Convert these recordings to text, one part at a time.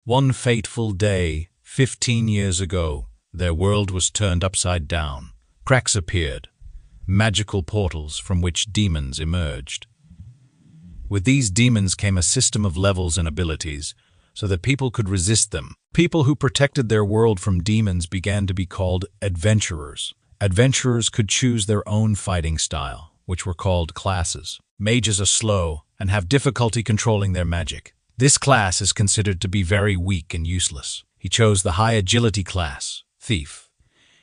One fateful day, 15 years ago, their world was turned upside down. Cracks appeared, magical portals from which demons emerged. With these demons came a system of levels and abilities, so that people could resist them. People who protected their world from demons began to be called adventurers. Adventurers could choose their own fighting style, which were called classes. Mages are slow and have difficulty controlling their magic. This class is considered to be very weak and useless. He chose the high agility class, Thief.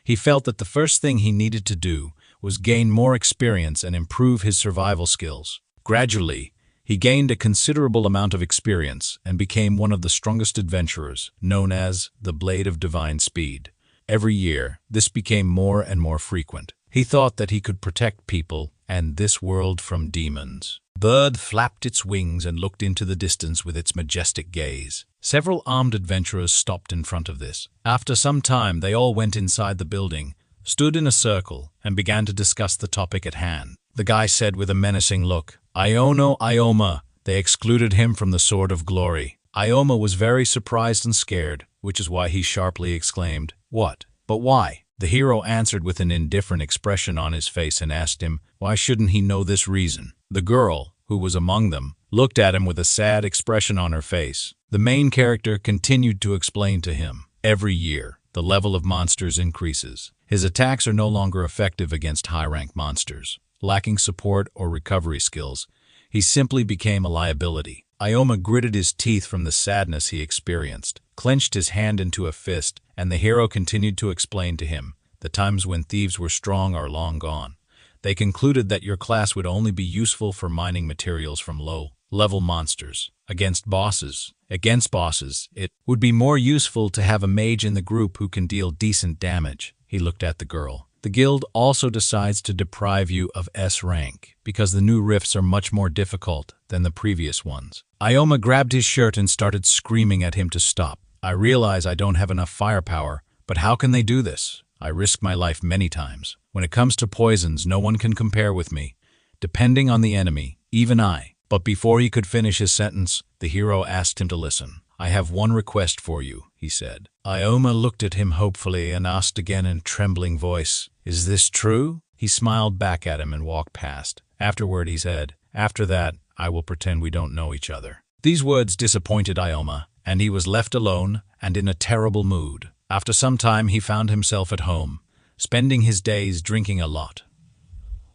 He felt that the first thing he needed to do was gain more experience and improve his survival skills. Gradually, he gained a considerable amount of experience and became one of the strongest adventurers, known as the Blade of Divine Speed. Every year, this became more and more frequent. He thought that he could protect people and this world from demons. Bird flapped its wings and looked into the distance with its majestic gaze. Several armed adventurers stopped in front of this. After some time, they all went inside the building, stood in a circle, and began to discuss the topic at hand. The guy said with a menacing look, Ioma. They excluded him from the Sword of Glory. Ioma was very surprised and scared, which is why he sharply exclaimed, "What? But why?" The hero answered with an indifferent expression on his face and asked him, why shouldn't he know this reason? The girl, who was among them, looked at him with a sad expression on her face. The main character continued to explain to him, every year, the level of monsters increases. His attacks are no longer effective against high-rank monsters. Lacking support or recovery skills, he simply became a liability. Ioma gritted his teeth from the sadness he experienced, clenched his hand into a fist, and the hero continued to explain to him, the times when thieves were strong are long gone. They concluded that your class would only be useful for mining materials from low-level monsters. Against bosses, it would be more useful to have a mage in the group who can deal decent damage. He looked at the girl. The guild also decides to deprive you of S rank, because the new rifts are much more difficult than the previous ones. Ioma grabbed his shirt and started screaming at him to stop. I realize I don't have enough firepower, but how can they do this? I risked my life many times. When it comes to poisons, no one can compare with me. Depending on the enemy, even I. But before he could finish his sentence, the hero asked him to listen. I have one request for you, he said. Ioma looked at him hopefully and asked again in a trembling voice, is this true? He smiled back at him and walked past. Afterward, he said, after that, I will pretend we don't know each other. These words disappointed Ioma, and he was left alone and in a terrible mood. After some time, he found himself at home, spending his days drinking a lot.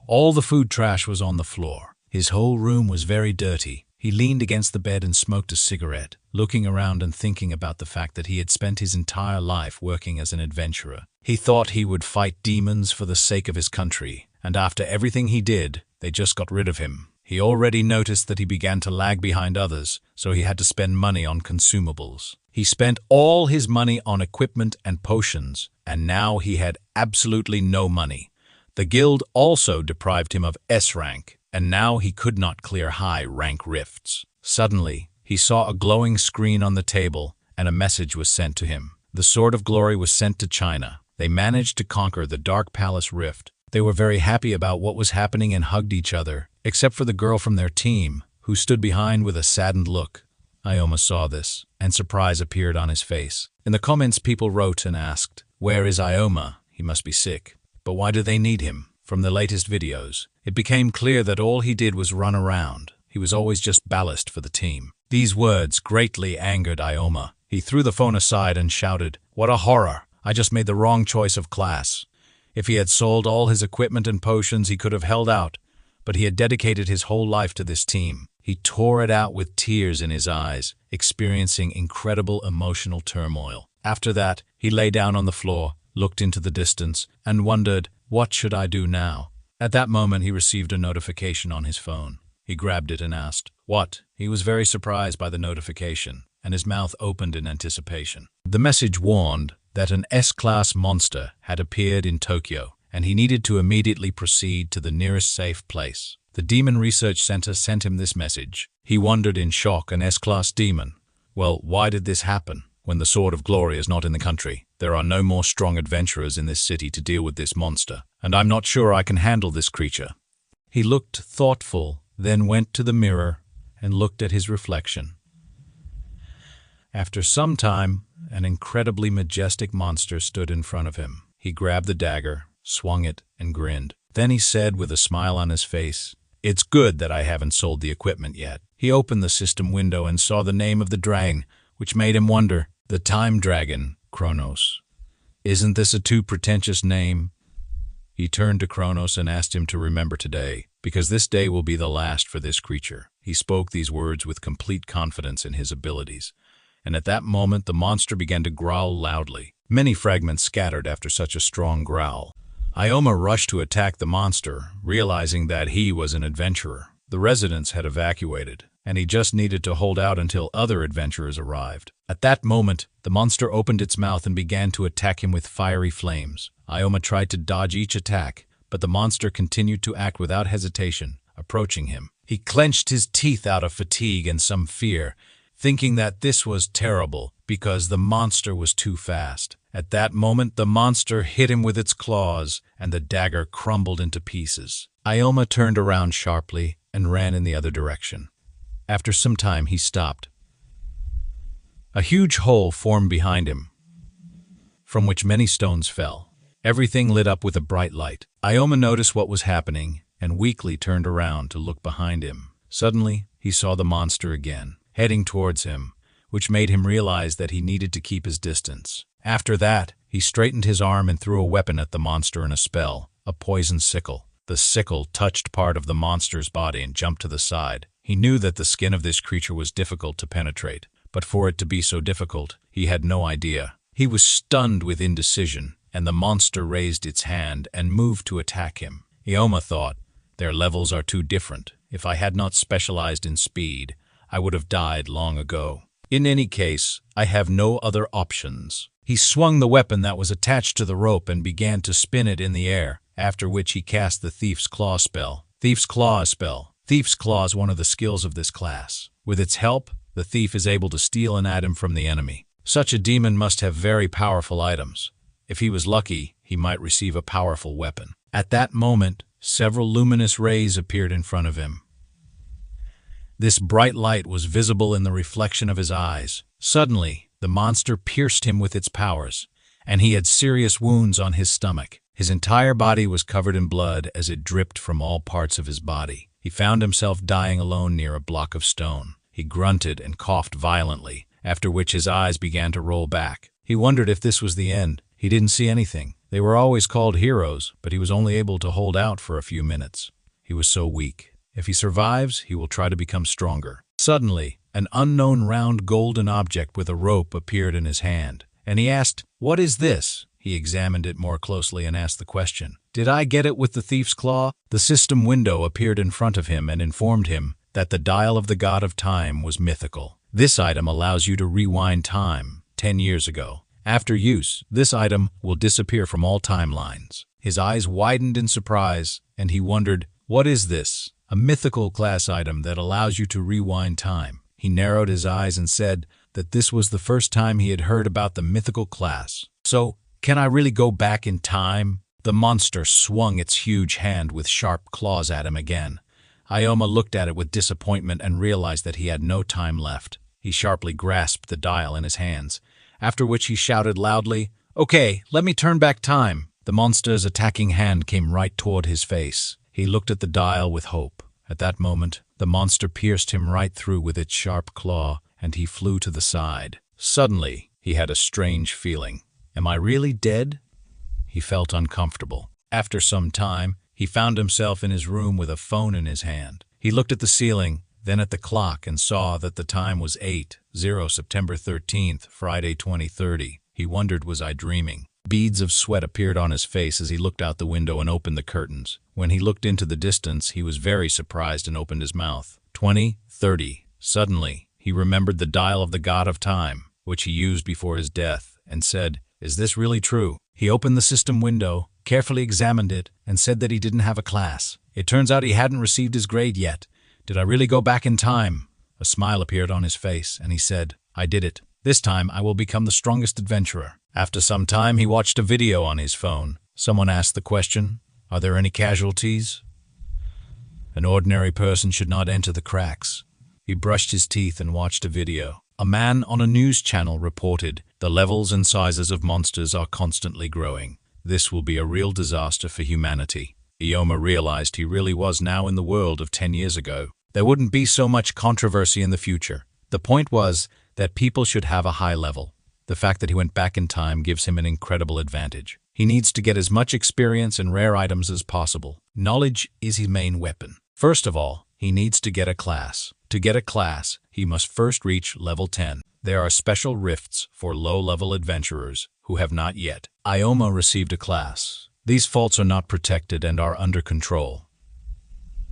All the food trash was on the floor. His whole room was very dirty. He leaned against the bed and smoked a cigarette, looking around and thinking about the fact that he had spent his entire life working as an adventurer. He thought he would fight demons for the sake of his country, and after everything he did, they just got rid of him. He already noticed that he began to lag behind others, so he had to spend money on consumables. He spent all his money on equipment and potions, and now he had absolutely no money. The guild also deprived him of S rank, and now he could not clear high-rank rifts. Suddenly, he saw a glowing screen on the table, and a message was sent to him. The Sword of Glory was sent to China. They managed to conquer the Dark Palace Rift. They were very happy about what was happening and hugged each other, except for the girl from their team, who stood behind with a saddened look. Ioma saw this, and surprise appeared on his face. In the comments, people wrote and asked, where is Ioma? He must be sick. But why do they need him? From the latest videos, it became clear that all he did was run around. He was always just ballast for the team. These words greatly angered Ioma. He threw the phone aside and shouted, what a horror! I just made the wrong choice of class. If he had sold all his equipment and potions, he could have held out, but he had dedicated his whole life to this team. He tore it out with tears in his eyes, experiencing incredible emotional turmoil. After that, he lay down on the floor, looked into the distance, and wondered, what should I do now? At that moment, he received a notification on his phone. He grabbed it and asked, what? He was very surprised by the notification, and his mouth opened in anticipation. The message warned that an S-class monster had appeared in Tokyo, and he needed to immediately proceed to the nearest safe place. The Demon Research Center sent him this message. He wondered in shock, an S-class demon. Well, why did this happen? When the Sword of Glory is not in the country, there are no more strong adventurers in this city to deal with this monster, and I'm not sure I can handle this creature. He looked thoughtful, then went to the mirror and looked at his reflection. After some time, an incredibly majestic monster stood in front of him. He grabbed the dagger, swung it, and grinned. Then he said with a smile on his face, "It's good that I haven't sold the equipment yet." He opened the system window and saw the name of the dragon, which made him wonder. The time dragon, Kronos. Isn't this a too pretentious name? He turned to Kronos and asked him to remember today, because this day will be the last for this creature. He spoke these words with complete confidence in his abilities, and at that moment the monster began to growl loudly. Many fragments scattered after such a strong growl. Ioma rushed to attack the monster, realizing that he was an adventurer. The residents had evacuated, and he just needed to hold out until other adventurers arrived. At that moment, the monster opened its mouth and began to attack him with fiery flames. Ioma tried to dodge each attack, but the monster continued to act without hesitation, approaching him. He clenched his teeth out of fatigue and some fear, thinking that this was terrible because the monster was too fast. At that moment, the monster hit him with its claws, and the dagger crumbled into pieces. Ioma turned around sharply and ran in the other direction. After some time, he stopped. A huge hole formed behind him, from which many stones fell. Everything lit up with a bright light. Ioma noticed what was happening and weakly turned around to look behind him. Suddenly, he saw the monster again, heading towards him, which made him realize that he needed to keep his distance. After that, he straightened his arm and threw a weapon at the monster in a spell, a poison sickle. The sickle touched part of the monster's body and jumped to the side. He knew that the skin of this creature was difficult to penetrate, but for it to be so difficult, he had no idea. He was stunned with indecision, and the monster raised its hand and moved to attack him. Ioma thought, "Their levels are too different. If I had not specialized in speed, I would have died long ago. In any case, I have no other options." He swung the weapon that was attached to the rope and began to spin it in the air, after which he cast the Thief's Claw spell. Thief's Claw spell. Thief's Claw is one of the skills of this class. With its help, the thief is able to steal an item from the enemy. Such a demon must have very powerful items. If he was lucky, he might receive a powerful weapon. At that moment, several luminous rays appeared in front of him. This bright light was visible in the reflection of his eyes. Suddenly, the monster pierced him with its powers, and he had serious wounds on his stomach. His entire body was covered in blood as it dripped from all parts of his body. He found himself dying alone near a block of stone. He grunted and coughed violently, after which his eyes began to roll back. He wondered if this was the end. He didn't see anything. They were always called heroes, but he was only able to hold out for a few minutes. He was so weak. If he survives, he will try to become stronger. Suddenly, an unknown round golden object with a rope appeared in his hand, and he asked, "What is this?" He examined it more closely and asked the question, "Did I get it with the Thief's Claw?" The system window appeared in front of him and informed him that the dial of the God of Time was mythical. This item allows you to rewind time 10 years ago. After use, this item will disappear from all timelines. His eyes widened in surprise, and he wondered, "What is this?" "A mythical class item that allows you to rewind time." He narrowed his eyes and said that this was the first time he had heard about the mythical class. "So, can I really go back in time?" The monster swung its huge hand with sharp claws at him again. Ioma looked at it with disappointment and realized that he had no time left. He sharply grasped the dial in his hands, after which he shouted loudly, "Okay, let me turn back time." The monster's attacking hand came right toward his face. He looked at the dial with hope. At that moment, the monster pierced him right through with its sharp claw, and he flew to the side. Suddenly, he had a strange feeling. "Am I really dead?" He felt uncomfortable. After some time, he found himself in his room with a phone in his hand. He looked at the ceiling, then at the clock, and saw that the time was 8:00 September 13th, Friday 2030. He wondered, was I dreaming? Beads of sweat appeared on his face as he looked out the window and opened the curtains. When he looked into the distance, he was very surprised and opened his mouth. 20:30. Suddenly, he remembered the dial of the God of Time, which he used before his death, and said, "Is this really true?" He opened the system window, carefully examined it, and said that he didn't have a class. It turns out he hadn't received his grade yet. Did I really go back in time? A smile appeared on his face, and he said, "I did it. This time I will become the strongest adventurer." After some time, he watched a video on his phone. Someone asked the question, "Are there any casualties?" An ordinary person should not enter the cracks. He brushed his teeth and watched a video. A man on a news channel reported, "The levels and sizes of monsters are constantly growing. This will be a real disaster for humanity." Ioma realized he really was now in the world of 10 years ago. There wouldn't be so much controversy in the future. The point was that people should have a high level. The fact that he went back in time gives him an incredible advantage. He needs to get as much experience and rare items as possible. Knowledge is his main weapon. First of all, he needs to get a class. To get a class, he must first reach level 10. There are special rifts for low-level adventurers who have not yet. Ioma received a class. These faults are not protected and are under control.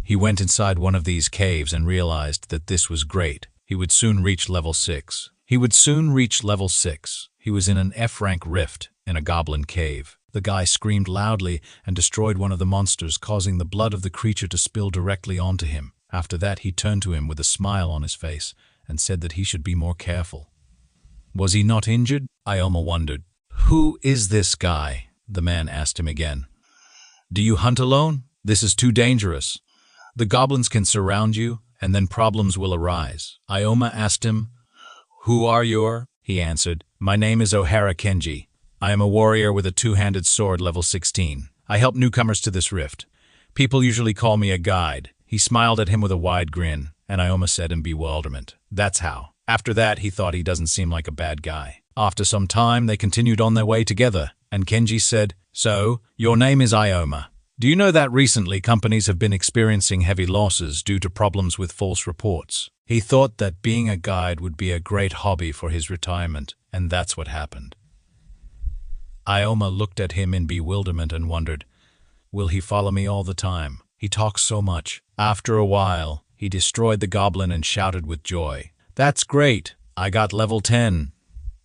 He went inside one of these caves and realized that this was great. He would soon reach level 6. He was in an F-rank rift in a goblin cave. The guy screamed loudly and destroyed one of the monsters, causing the blood of the creature to spill directly onto him. After that, he turned to him with a smile on his face and said that he should be more careful. Was he not injured? Ioma wondered. "Who is this guy?" the man asked him again. "Do you hunt alone? This is too dangerous. The goblins can surround you, and then problems will arise." Ioma asked him, "Who are you?" He answered, "My name is Ohara Kenji. I am a warrior with a two-handed sword, level 16. I help newcomers to this rift. People usually call me a guide." He smiled at him with a wide grin, and Ioma said in bewilderment, "That's how." After that, he thought he doesn't seem like a bad guy. After some time, they continued on their way together, and Kenji said, "So, your name is Ioma. Do you know that recently companies have been experiencing heavy losses due to problems with false reports?" He thought that being a guide would be a great hobby for his retirement, and that's what happened. Ioma looked at him in bewilderment and wondered, will he follow me all the time? He talks so much. After a while, he destroyed the goblin and shouted with joy, "That's great! I got level 10.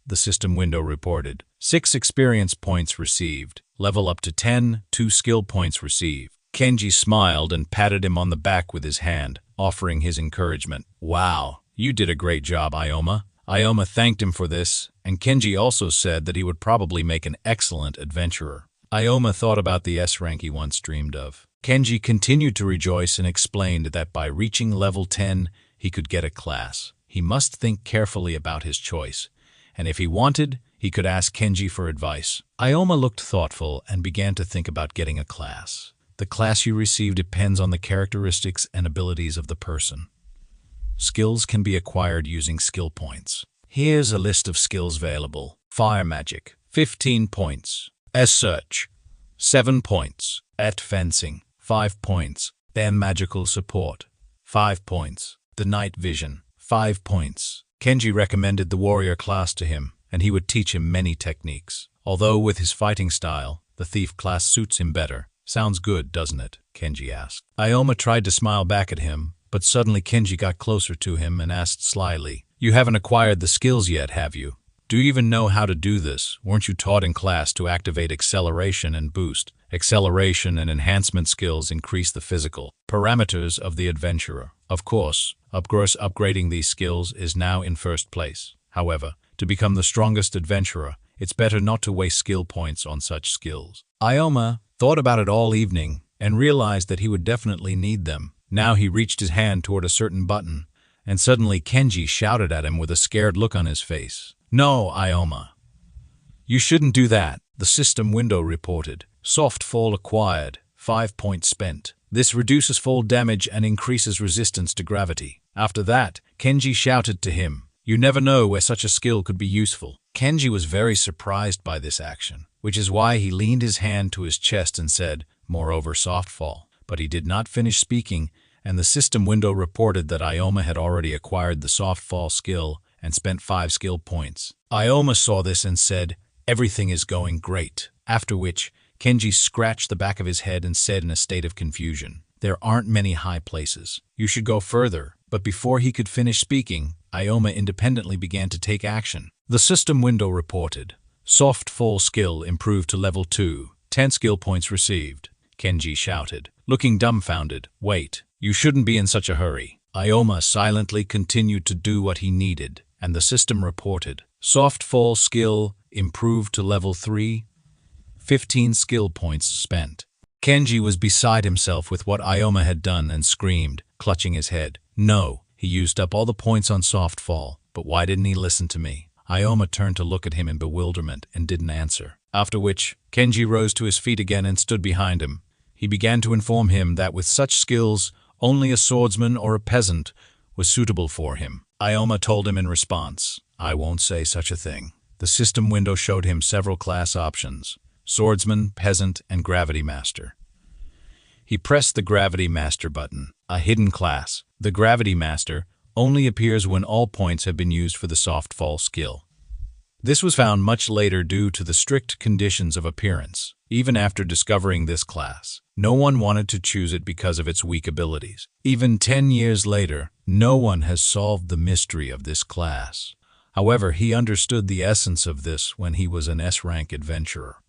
The system window reported. 6 experience points received. Level up to 10, 2 skill points received. Kenji smiled and patted him on the back with his hand, offering his encouragement. "Wow, you did a great job, Ioma." Ioma thanked him for this, and Kenji also said that he would probably make an excellent adventurer. Ioma thought about the S-rank he once dreamed of. Kenji continued to rejoice and explained that by reaching level 10, he could get a class. He must think carefully about his choice, and if he wanted, he could ask Kenji for advice. Ioma looked thoughtful and began to think about getting a class. The class you receive depends on the characteristics and abilities of the person. Skills can be acquired using skill points. Here's a list of skills available. Fire magic, 15 points. Search, 7 points. Fencing, 5 points. Magical support, 5 points. The night vision, 5 points. Kenji recommended the warrior class to him, and he would teach him many techniques. Although with his fighting style, the thief class suits him better. "Sounds good, doesn't it?" Kenji asked. Ioma tried to smile back at him, but suddenly Kenji got closer to him and asked slyly, "You haven't acquired the skills yet, have you? Do you even know how to do this? Weren't you taught in class to activate acceleration and boost? Acceleration and enhancement skills increase the physical parameters of the adventurer. Of course, upgrading these skills is now in first place. However, to become the strongest adventurer, it's better not to waste skill points on such skills." Ioma thought about it all evening and realized that he would definitely need them. Now he reached his hand toward a certain button, and suddenly Kenji shouted at him with a scared look on his face. "No, Ioma. You shouldn't do that," the system window reported. "Soft fall acquired, 5 points spent. This reduces fall damage and increases resistance to gravity." After that, Kenji shouted to him, "You never know where such a skill could be useful." Kenji was very surprised by this action, which is why he leaned his hand to his chest and said, "Moreover, soft fall." But he did not finish speaking, and the system window reported that Ioma had already acquired the soft fall skill and spent 5 skill points. Ioma saw this and said, "Everything is going great." After which, Kenji scratched the back of his head and said in a state of confusion, "There aren't many high places. You should go further." But before he could finish speaking, Ioma independently began to take action. The system window reported, "Soft fall skill improved to level 2, 10 skill points received." Kenji shouted, looking dumbfounded, "Wait, you shouldn't be in such a hurry." Ioma silently continued to do what he needed, and the system reported, "Soft fall skill improved to level 3, 15 skill points spent." Kenji was beside himself with what Ioma had done and screamed, clutching his head. No, he used up all the points on soft fall. but why didn't he listen to me? Ioma turned to look at him in bewilderment and didn't answer. After which, Kenji rose to his feet again and stood behind him. He began to inform him that with such skills, only a swordsman or a peasant was suitable for him. Ioma told him in response, "I won't say such a thing." The system window showed him several class options: swordsman, peasant, and gravity master. He pressed the gravity master button, a hidden class. The gravity master only appears when all points have been used for the soft fall skill. This was found much later due to the strict conditions of appearance. Even after discovering this class, no one wanted to choose it because of its weak abilities. Even 10 years later, no one has solved the mystery of this class. However, he understood the essence of this when he was an S-rank adventurer.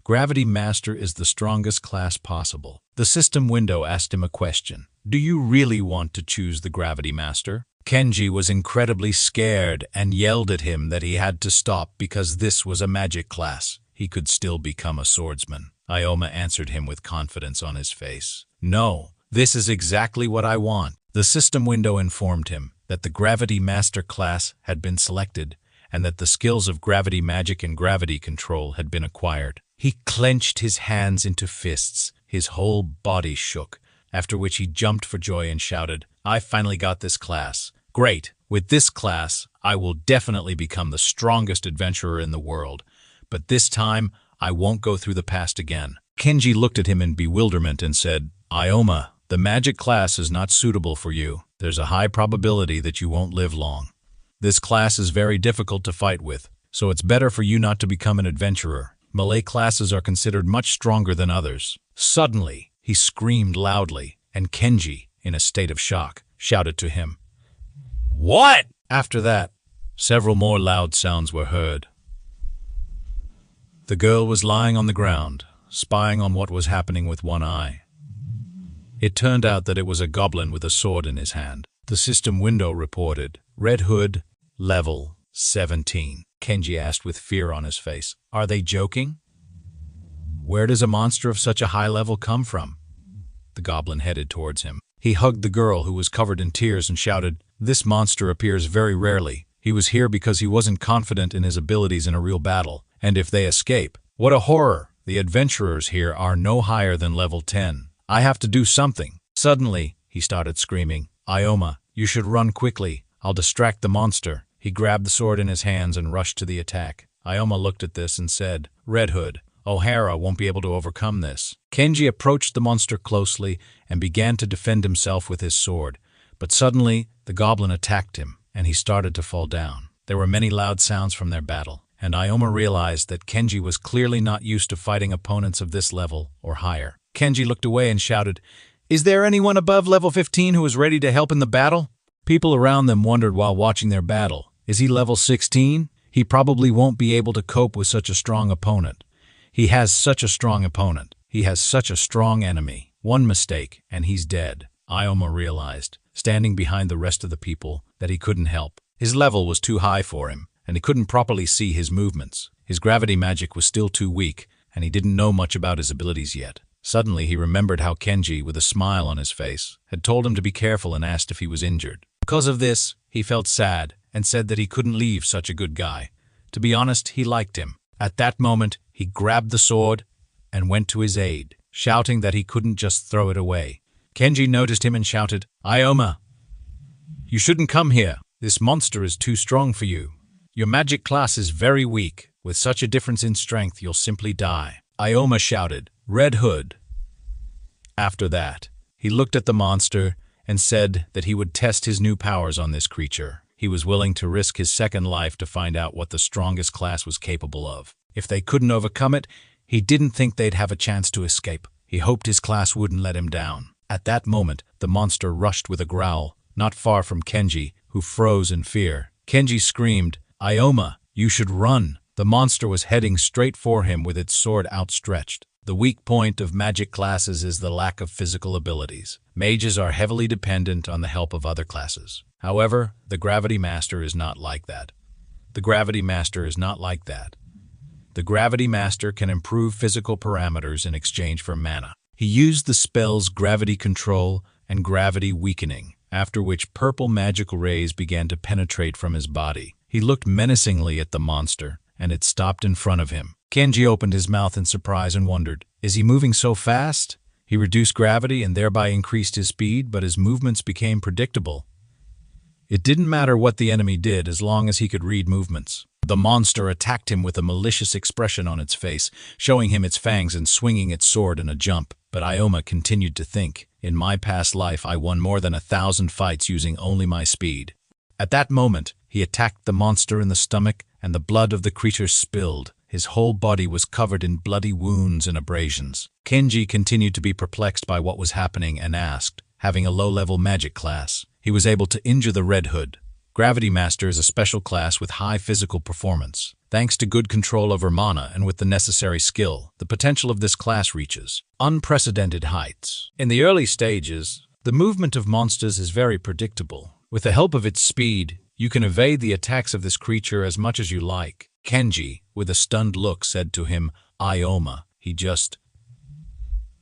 Gravity Master is the strongest class possible. The system window asked him a question. Do you really want to choose the Gravity Master? Kenji was incredibly scared and yelled at him that he had to stop because this was a magic class. He could still become a swordsman. Ioma answered him with confidence on his face. No, this is exactly what I want. The system window informed him that the Gravity Master class had been selected and that the skills of gravity magic and gravity control had been acquired. He clenched his hands into fists. His whole body shook, after which he jumped for joy and shouted, "I finally got this class. Great! With this class, I will definitely become the strongest adventurer in the world. But this time, I won't go through the past again." Kenji looked at him in bewilderment and said, "Ioma, the magic class is not suitable for you. There's a high probability that you won't live long. This class is very difficult to fight with, so it's better for you not to become an adventurer. Melee classes are considered much stronger than others." Suddenly, he screamed loudly, and Kenji, in a state of shock, shouted to him, "What?" After that, several more loud sounds were heard. The girl was lying on the ground, spying on what was happening with one eye. It turned out that it was a goblin with a sword in his hand. The system window reported, "Red Hood, level 17. Kenji asked with fear on his face, "Are they joking? Where does a monster of such a high level come from?" The goblin headed towards him. He hugged the girl, who was covered in tears, and shouted, "This monster appears very rarely. He was here because he wasn't confident in his abilities in a real battle. And if they escape, what a horror! The adventurers here are no higher than level 10. I have to do something." Suddenly, he started screaming, "Ioma, you should run quickly. I'll distract the monster." He grabbed the sword in his hands and rushed to the attack. Ioma looked at this and said, "Red Hood, O'Hara won't be able to overcome this." Kenji approached the monster closely and began to defend himself with his sword. But suddenly, the goblin attacked him, and he started to fall down. There were many loud sounds from their battle, and Ioma realized that Kenji was clearly not used to fighting opponents of this level or higher. Kenji looked away and shouted, "Is there anyone above level 15 who is ready to help in the battle?" People around them wondered while watching their battle. Is he level 16? He probably won't be able to cope with such a strong opponent. He has such a strong opponent. He has such a strong enemy. One mistake, and he's dead. Ioma realized, standing behind the rest of the people, that he couldn't help. His level was too high for him, and he couldn't properly see his movements. His gravity magic was still too weak, and he didn't know much about his abilities yet. Suddenly, he remembered how Kenji, with a smile on his face, had told him to be careful and asked if he was injured. Because of this, he felt sad and said that he couldn't leave such a good guy. To be honest, he liked him. At that moment, he grabbed the sword and went to his aid, shouting that he couldn't just throw it away. Kenji noticed him and shouted, "Ioma, you shouldn't come here. This monster is too strong for you. Your magic class is very weak. With such a difference in strength, you'll simply die." Ioma shouted, "Red Hood." After that, he looked at the monster and said that he would test his new powers on this creature. He was willing to risk his second life to find out what the strongest class was capable of. If they couldn't overcome it, he didn't think they'd have a chance to escape. He hoped his class wouldn't let him down. At that moment, the monster rushed with a growl, not far from Kenji, who froze in fear. Kenji screamed, "Ioma, you should run." The monster was heading straight for him with its sword outstretched. The weak point of magic classes is the lack of physical abilities. Mages are heavily dependent on the help of other classes. However, the Gravity Master is not like that. The Gravity Master is not like that. The Gravity Master can improve physical parameters in exchange for mana. He used the spells Gravity Control and Gravity Weakening. after which purple magical rays began to penetrate from his body. He looked menacingly at the monster, and it stopped in front of him. Kenji opened his mouth in surprise and wondered, is he moving so fast? He reduced gravity and thereby increased his speed, but his movements became predictable. It didn't matter what the enemy did as long as he could read movements. The monster attacked him with a malicious expression on its face, showing him its fangs and swinging its sword in a jump. But Ioma continued to think, in my past life I won more than 1,000 fights using only my speed. At that moment, he attacked the monster in the stomach, and the blood of the creature spilled. His whole body was covered in bloody wounds and abrasions. Kenji continued to be perplexed by what was happening and asked, having a low-level magic class, he was able to injure the Red Hood. Gravity Master is a special class with high physical performance. Thanks to good control over mana and with the necessary skill, the potential of this class reaches unprecedented heights. In the early stages, the movement of monsters is very predictable. With the help of its speed, you can evade the attacks of this creature as much as you like. Kenji, with a stunned look, said to him, Ioma,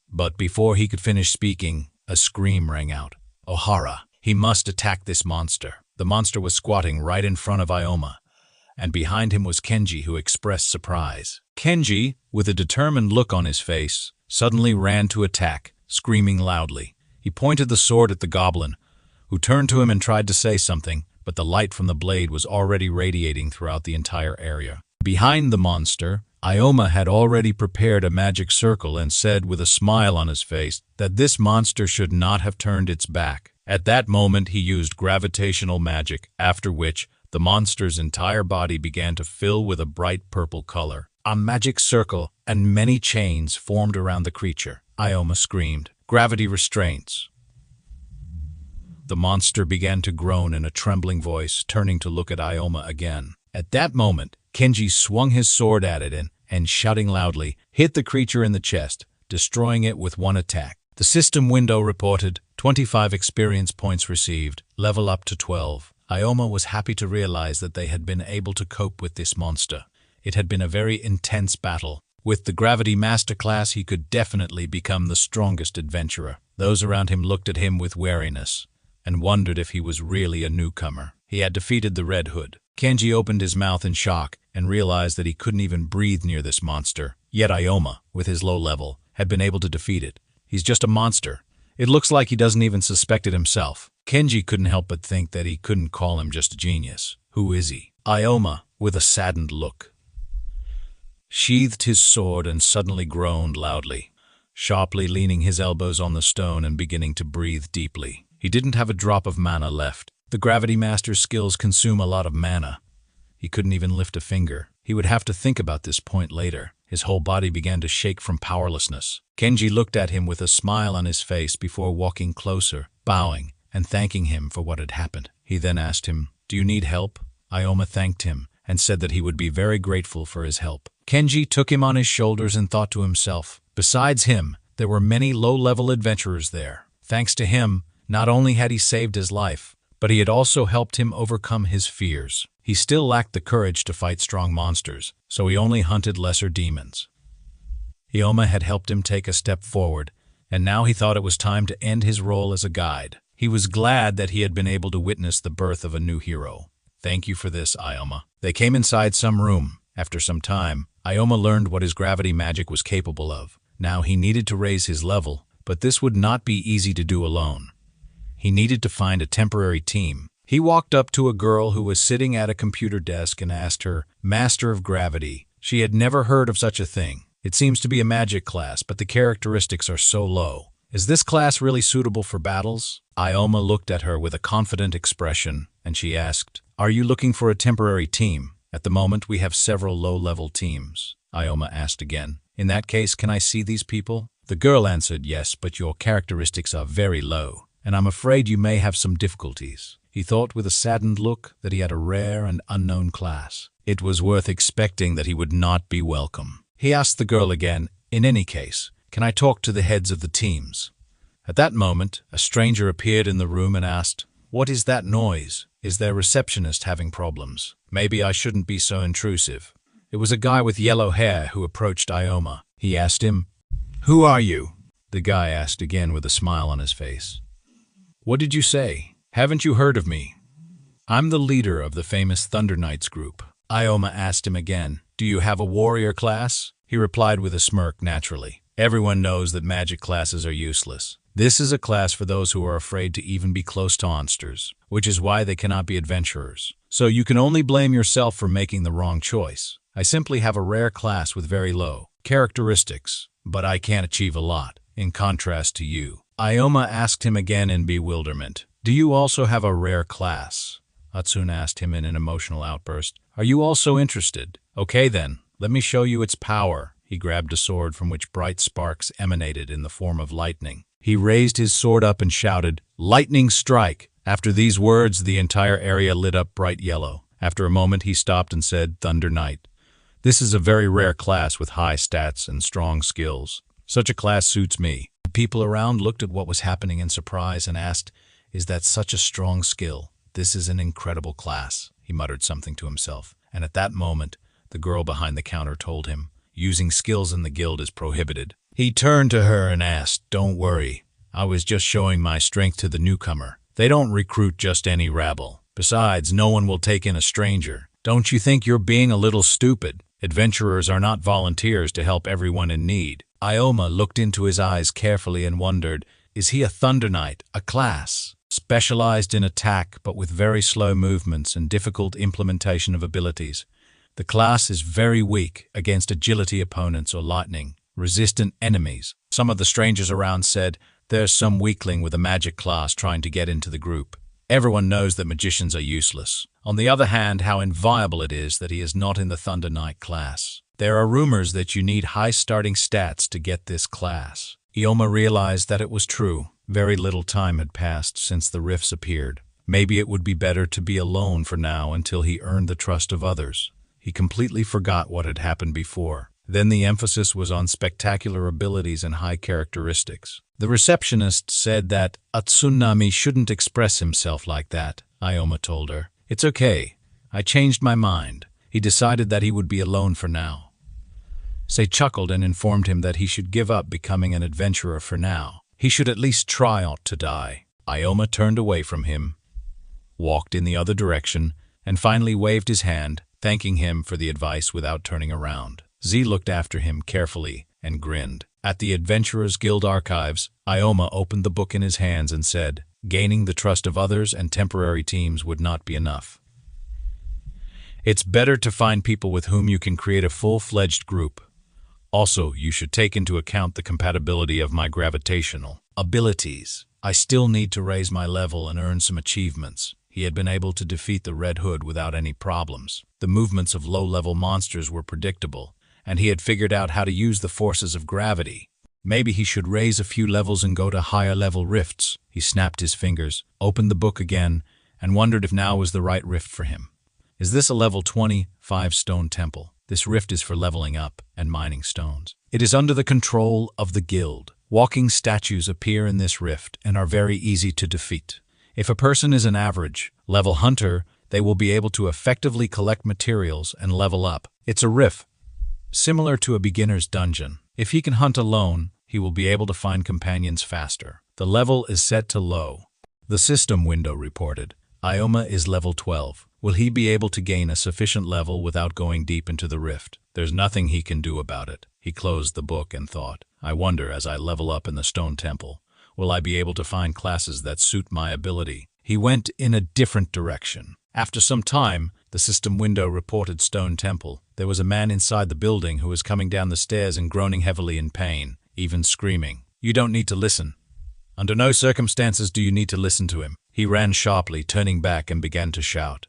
But before he could finish speaking, a scream rang out. Ohara, he must attack this monster. The monster was squatting right in front of Ioma, and behind him was Kenji, who expressed surprise. Kenji, with a determined look on his face, suddenly ran to attack, screaming loudly. He pointed the sword at the goblin, who turned to him and tried to say something, but the light from the blade was already radiating throughout the entire area. Behind the monster, Ioma had already prepared a magic circle and said with a smile on his face that this monster should not have turned its back. At that moment, he used gravitational magic, after which the monster's entire body began to fill with a bright purple color. A magic circle and many chains formed around the creature. Ioma screamed, "Gravity restraints!" The monster began to groan in a trembling voice, turning to look at Ioma again. At that moment, Kenji swung his sword at it and shouting loudly, hit the creature in the chest, destroying it with one attack. The system window reported 25 experience points received, level up to 12. Ioma was happy to realize that they had been able to cope with this monster. It had been a very intense battle. With the Gravity Master class, he could definitely become the strongest adventurer. Those around him looked at him with wariness and wondered if he was really a newcomer. He had defeated the Red Hood. Kenji opened his mouth in shock and realized that he couldn't even breathe near this monster. Yet Ioma, with his low level, had been able to defeat it. He's just a monster. It looks like he doesn't even suspect it himself. Kenji couldn't help but think that he couldn't call him just a genius. Who is he? Ioma, with a saddened look, sheathed his sword and suddenly groaned loudly, sharply leaning his elbows on the stone and beginning to breathe deeply. He didn't have a drop of mana left. The Gravity Master's skills consume a lot of mana. He couldn't even lift a finger. He would have to think about this point later. His whole body began to shake from powerlessness. Kenji looked at him with a smile on his face before walking closer, bowing and thanking him for what had happened. He then asked him, "Do you need help?" Ioma thanked him and said that he would be very grateful for his help. Kenji took him on his shoulders and thought to himself, besides him, there were many low-level adventurers there. Thanks to him, not only had he saved his life, but he had also helped him overcome his fears. He still lacked the courage to fight strong monsters, so he only hunted lesser demons. Ioma had helped him take a step forward, and now he thought it was time to end his role as a guide. He was glad that he had been able to witness the birth of a new hero. "Thank you for this, Ioma." They came inside some room. After some time, Ioma learned what his gravity magic was capable of. Now he needed to raise his level, but this would not be easy to do alone. He needed to find a temporary team. He walked up to a girl who was sitting at a computer desk and asked her, "Master of Gravity." She had never heard of such a thing. It seems to be a magic class, but the characteristics are so low. Is this class really suitable for battles? Ioma looked at her with a confident expression, and she asked, "Are you looking for a temporary team?" "At the moment, we have several low-level teams," Ioma asked again. "In that case, can I see these people?" The girl answered, "Yes, but your characteristics are very low, and I'm afraid you may have some difficulties." He thought with a saddened look that he had a rare and unknown class. It was worth expecting that he would not be welcome. He asked the girl again, "In any case, can I talk to the heads of the teams?" At that moment, a stranger appeared in the room and asked, "What is that noise? Is their receptionist having problems? Maybe I shouldn't be so intrusive." It was a guy with yellow hair who approached Ioma. He asked him, "Who are you?" The guy asked again with a smile on his face. "What did you say?" Haven't you heard of me? I'm the leader of the famous Thunder Knights group. Ioma asked him again, do you have a warrior class? He replied with a smirk naturally. Everyone knows that magic classes are useless. This is a class for those who are afraid to even be close to monsters, which is why they cannot be adventurers. So you can only blame yourself for making the wrong choice. I simply have a rare class with very low characteristics, but I can achieve a lot, in contrast to you. Ioma asked him again in bewilderment. Do you also have a rare class? Hatsune asked him in an emotional outburst. Are you also interested? Okay then, let me show you its power. He grabbed a sword from which bright sparks emanated in the form of lightning. He raised his sword up and shouted, "Lightning strike!" After these words, the entire area lit up bright yellow. After a moment, he stopped and said, Thunder Knight. This is a very rare class with high stats and strong skills. Such a class suits me. The people around looked at what was happening in surprise and asked, is that such a strong skill? This is an incredible class. He muttered something to himself. And at that moment, the girl behind the counter told him, using skills in the guild is prohibited. He turned to her and asked, don't worry. I was just showing my strength to the newcomer. They don't recruit just any rabble. Besides, no one will take in a stranger. Don't you think you're being a little stupid? Adventurers are not volunteers to help everyone in need. Ioma looked into his eyes carefully and wondered, is he a Thunder Knight, a class specialized in attack but with very slow movements and difficult implementation of abilities? The class is very weak against agility opponents or lightning-resistant enemies. Some of the strangers around said, there's some weakling with a magic class trying to get into the group. Everyone knows that magicians are useless. On the other hand, how inviolable it is that he is not in the Thunder Knight class. There are rumors that you need high starting stats to get this class. Ioma realized that it was true. Very little time had passed since the rifts appeared. Maybe it would be better to be alone for now until he earned the trust of others. He completely forgot what had happened before. Then the emphasis was on spectacular abilities and high characteristics. The receptionist said that a tsunami shouldn't express himself like that, Ioma told her. It's okay. I changed my mind. He decided that he would be alone for now. Sei chuckled and informed him that he should give up becoming an adventurer for now. He should at least try not to die. Ioma turned away from him, walked in the other direction, and finally waved his hand, thanking him for the advice without turning around. Z looked after him carefully and grinned. At the Adventurers Guild archives, Ioma opened the book in his hands and said, gaining the trust of others and temporary teams would not be enough. It's better to find people with whom you can create a full-fledged group. Also, you should take into account the compatibility of my gravitational abilities. I still need to raise my level and earn some achievements. He had been able to defeat the Red Hood without any problems. The movements of low-level monsters were predictable, and he had figured out how to use the forces of gravity. Maybe he should raise a few levels and go to higher-level rifts. He snapped his fingers, opened the book again, and wondered if now was the right rift for him. Is this a level 25 stone temple? This rift is for leveling up and mining stones. It is under the control of the guild. Walking statues appear in this rift and are very easy to defeat. If a person is an average level hunter, they will be able to effectively collect materials and level up. It's a rift, similar to a beginner's dungeon. If he can hunt alone, he will be able to find companions faster. The level is set to low. The system window reported, Ioma is level 12. Will he be able to gain a sufficient level without going deep into the rift? There's nothing he can do about it. He closed the book and thought, I wonder as I level up in the stone temple, will I be able to find classes that suit my ability? He went in a different direction. After some time, the system window reported Stone Temple. There was a man inside the building who was coming down the stairs and groaning heavily in pain, even screaming. You don't need to listen. Under no circumstances do you need to listen to him. He ran sharply, turning back and began to shout.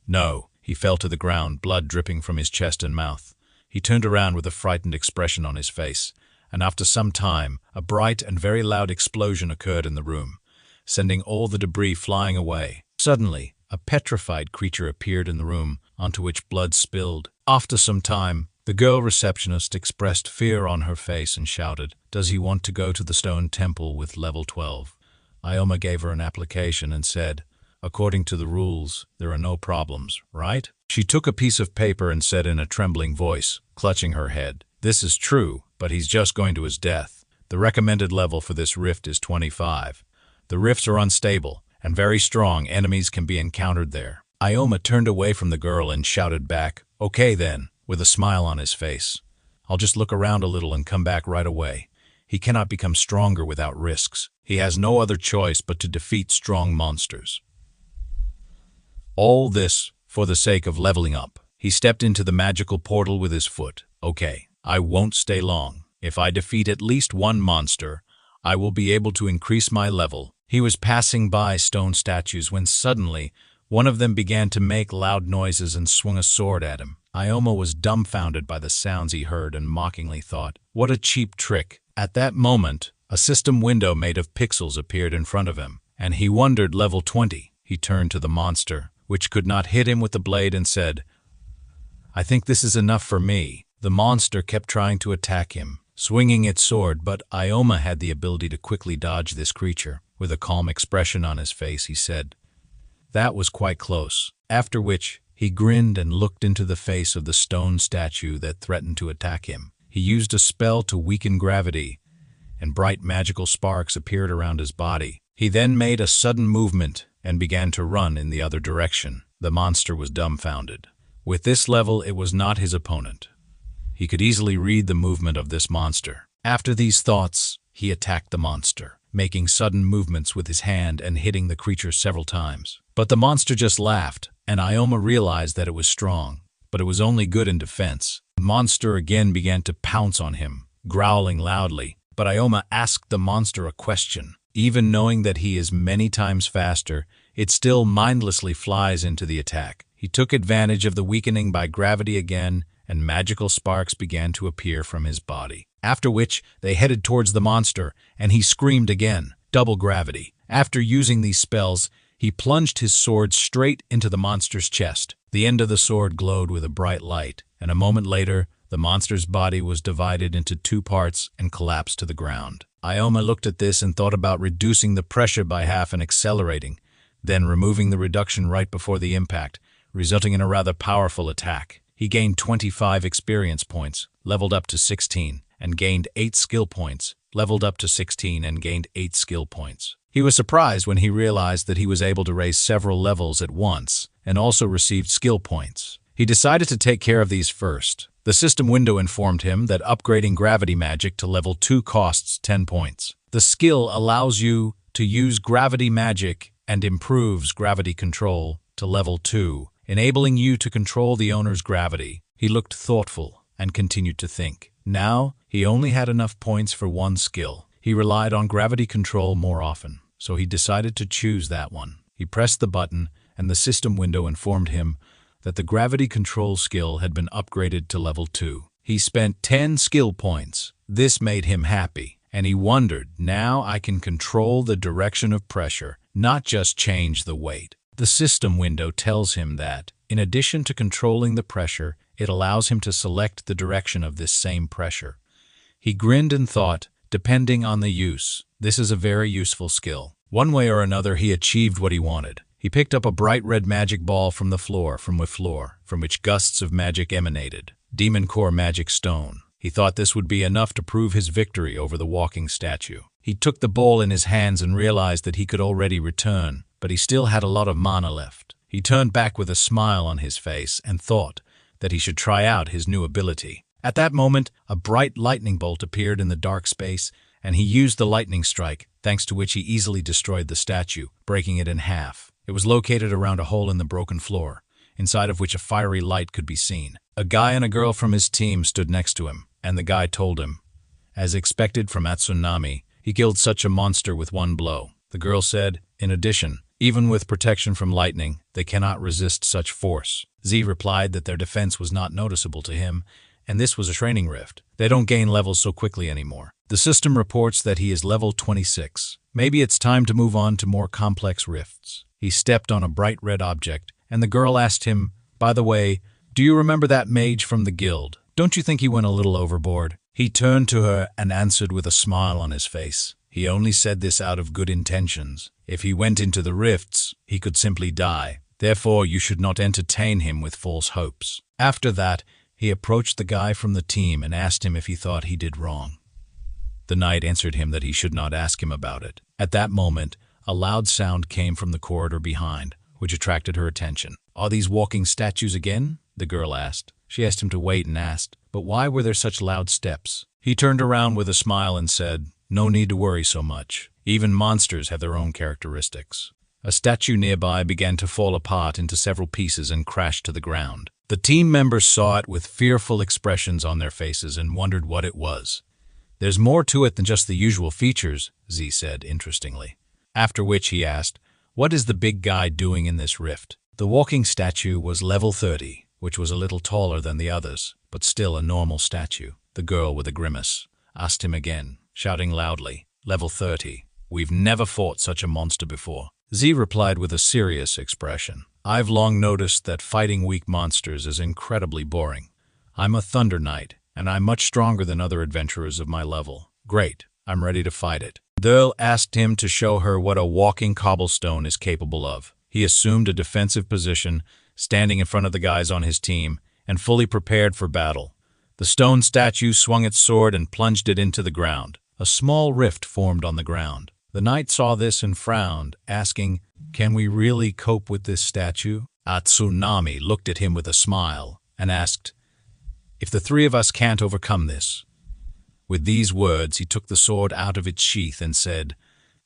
No, he fell to the ground, blood dripping from his chest and mouth. He turned around with a frightened expression on his face, and after some time, a bright and very loud explosion occurred in the room, sending all the debris flying away. Suddenly, a petrified creature appeared in the room, onto which blood spilled. After some time, the girl receptionist expressed fear on her face and shouted, Does he want to go to the stone temple with level 12? Ioma gave her an application and said, According to the rules, there are no problems, right? She took a piece of paper and said in a trembling voice, clutching her head, This is true, but he's just going to his death. The recommended level for this rift is 25. The rifts are unstable, and very strong enemies can be encountered there. Ioma turned away from the girl and shouted back, "Okay then," with a smile on his face. "I'll just look around a little and come back right away. He cannot become stronger without risks. He has no other choice but to defeat strong monsters." All this for the sake of leveling up. He stepped into the magical portal with his foot. "Okay, I won't stay long. If I defeat at least one monster, I will be able to increase my level." He was passing by stone statues when suddenly one of them began to make loud noises and swung a sword at him. Ioma was dumbfounded by the sounds he heard and mockingly thought, "What a cheap trick." At that moment, a system window made of pixels appeared in front of him, and he wondered level 20. He turned to the monster, which could not hit him with the blade, and said, "I think this is enough for me." The monster kept trying to attack him, swinging its sword, but Ioma had the ability to quickly dodge this creature. With a calm expression on his face, he said, "That was quite close." After which, he grinned and looked into the face of the stone statue that threatened to attack him. He used a spell to weaken gravity, and bright magical sparks appeared around his body. He then made a sudden movement and began to run in the other direction. The monster was dumbfounded. With this level, it was not his opponent. He could easily read the movement of this monster. After these thoughts, he attacked the monster, making sudden movements with his hand and hitting the creature several times. But the monster just laughed, and Ioma realized that it was strong, but it was only good in defense. The monster again began to pounce on him, growling loudly, but Ioma asked the monster a question. Even knowing that he is many times faster, it still mindlessly flies into the attack. He took advantage of the weakening by gravity again, and magical sparks began to appear from his body. After which, they headed towards the monster, and he screamed again, "Double gravity." After using these spells, he plunged his sword straight into the monster's chest. The end of the sword glowed with a bright light, and a moment later, the monster's body was divided into two parts and collapsed to the ground. Ioma looked at this and thought about reducing the pressure by half and accelerating, then removing the reduction right before the impact, resulting in a rather powerful attack. He gained 25 experience points, leveled up to 16, and gained 8 skill points, leveled up to 16 and gained 8 skill points. He was surprised when he realized that he was able to raise several levels at once, and also received skill points. He decided to take care of these first. The system window informed him that upgrading gravity magic to level 2 costs 10 points. The skill allows you to use gravity magic and improves gravity control to level 2, enabling you to control the owner's gravity. He looked thoughtful and continued to think. Now, he only had enough points for one skill. He relied on gravity control more often, so he decided to choose that one. He pressed the button, and the system window informed him that the gravity control skill had been upgraded to level 2. He spent 10 skill points. This made him happy, and he wondered, now I can control the direction of pressure, not just change the weight. The system window tells him that, in addition to controlling the pressure, it allows him to select the direction of this same pressure. He grinned and thought, depending on the use, this is a very useful skill. One way or another, he achieved what he wanted. He picked up a bright red magic ball from the floor, from which gusts of magic emanated. Demon Core Magic Stone. He thought this would be enough to prove his victory over the walking statue. He took the ball in his hands and realized that he could already return, but he still had a lot of mana left. He turned back with a smile on his face and thought that he should try out his new ability. At that moment, a bright lightning bolt appeared in the dark space, and he used the lightning strike, thanks to which he easily destroyed the statue, breaking it in half. It was located around a hole in the broken floor, inside of which a fiery light could be seen. A guy and a girl from his team stood next to him, and the guy told him, as expected from Atsunami, he killed such a monster with one blow. The girl said, in addition, even with protection from lightning, they cannot resist such force. Z replied that their defense was not noticeable to him, and this was a training rift. They don't gain levels so quickly anymore. The system reports that he is level 26. Maybe it's time to move on to more complex rifts. He stepped on a bright red object, and the girl asked him, by the way, do you remember that mage from the guild? Don't you think he went a little overboard? He turned to her and answered with a smile on his face. He only said this out of good intentions. If he went into the rifts, he could simply die. Therefore, you should not entertain him with false hopes. After that, he approached the guy from the team and asked him if he thought he did wrong. The knight answered him that he should not ask him about it. At that moment, A loud sound came from the corridor behind, which attracted her attention. "Are these walking statues again?" the girl asked. She asked him to wait and asked, "But why were there such loud steps?" He turned around with a smile and said, "No need to worry so much. Even monsters have their own characteristics." A statue nearby began to fall apart into several pieces and crashed to the ground. The team members saw it with fearful expressions on their faces and wondered what it was. "There's more to it than just the usual features," Z said, interestingly. After which he asked, "What is the big guy doing in this rift?" The walking statue was level 30, which was a little taller than the others, but still a normal statue. The girl with a grimace asked him again, shouting loudly, "Level 30. We've never fought such a monster before." Z replied with a serious expression, "I've long noticed that fighting weak monsters is incredibly boring. I'm a Thunder Knight, and I'm much stronger than other adventurers of my level. Great, I'm ready to fight it." Dirl asked him to show her what a walking cobblestone is capable of. He assumed a defensive position, standing in front of the guys on his team, and fully prepared for battle. The stone statue swung its sword and plunged it into the ground. A small rift formed on the ground. The knight saw this and frowned, asking, "Can we really cope with this statue?" Tsunami looked at him with a smile and asked, "If the three of us can't overcome this?" With these words, he took the sword out of its sheath and said,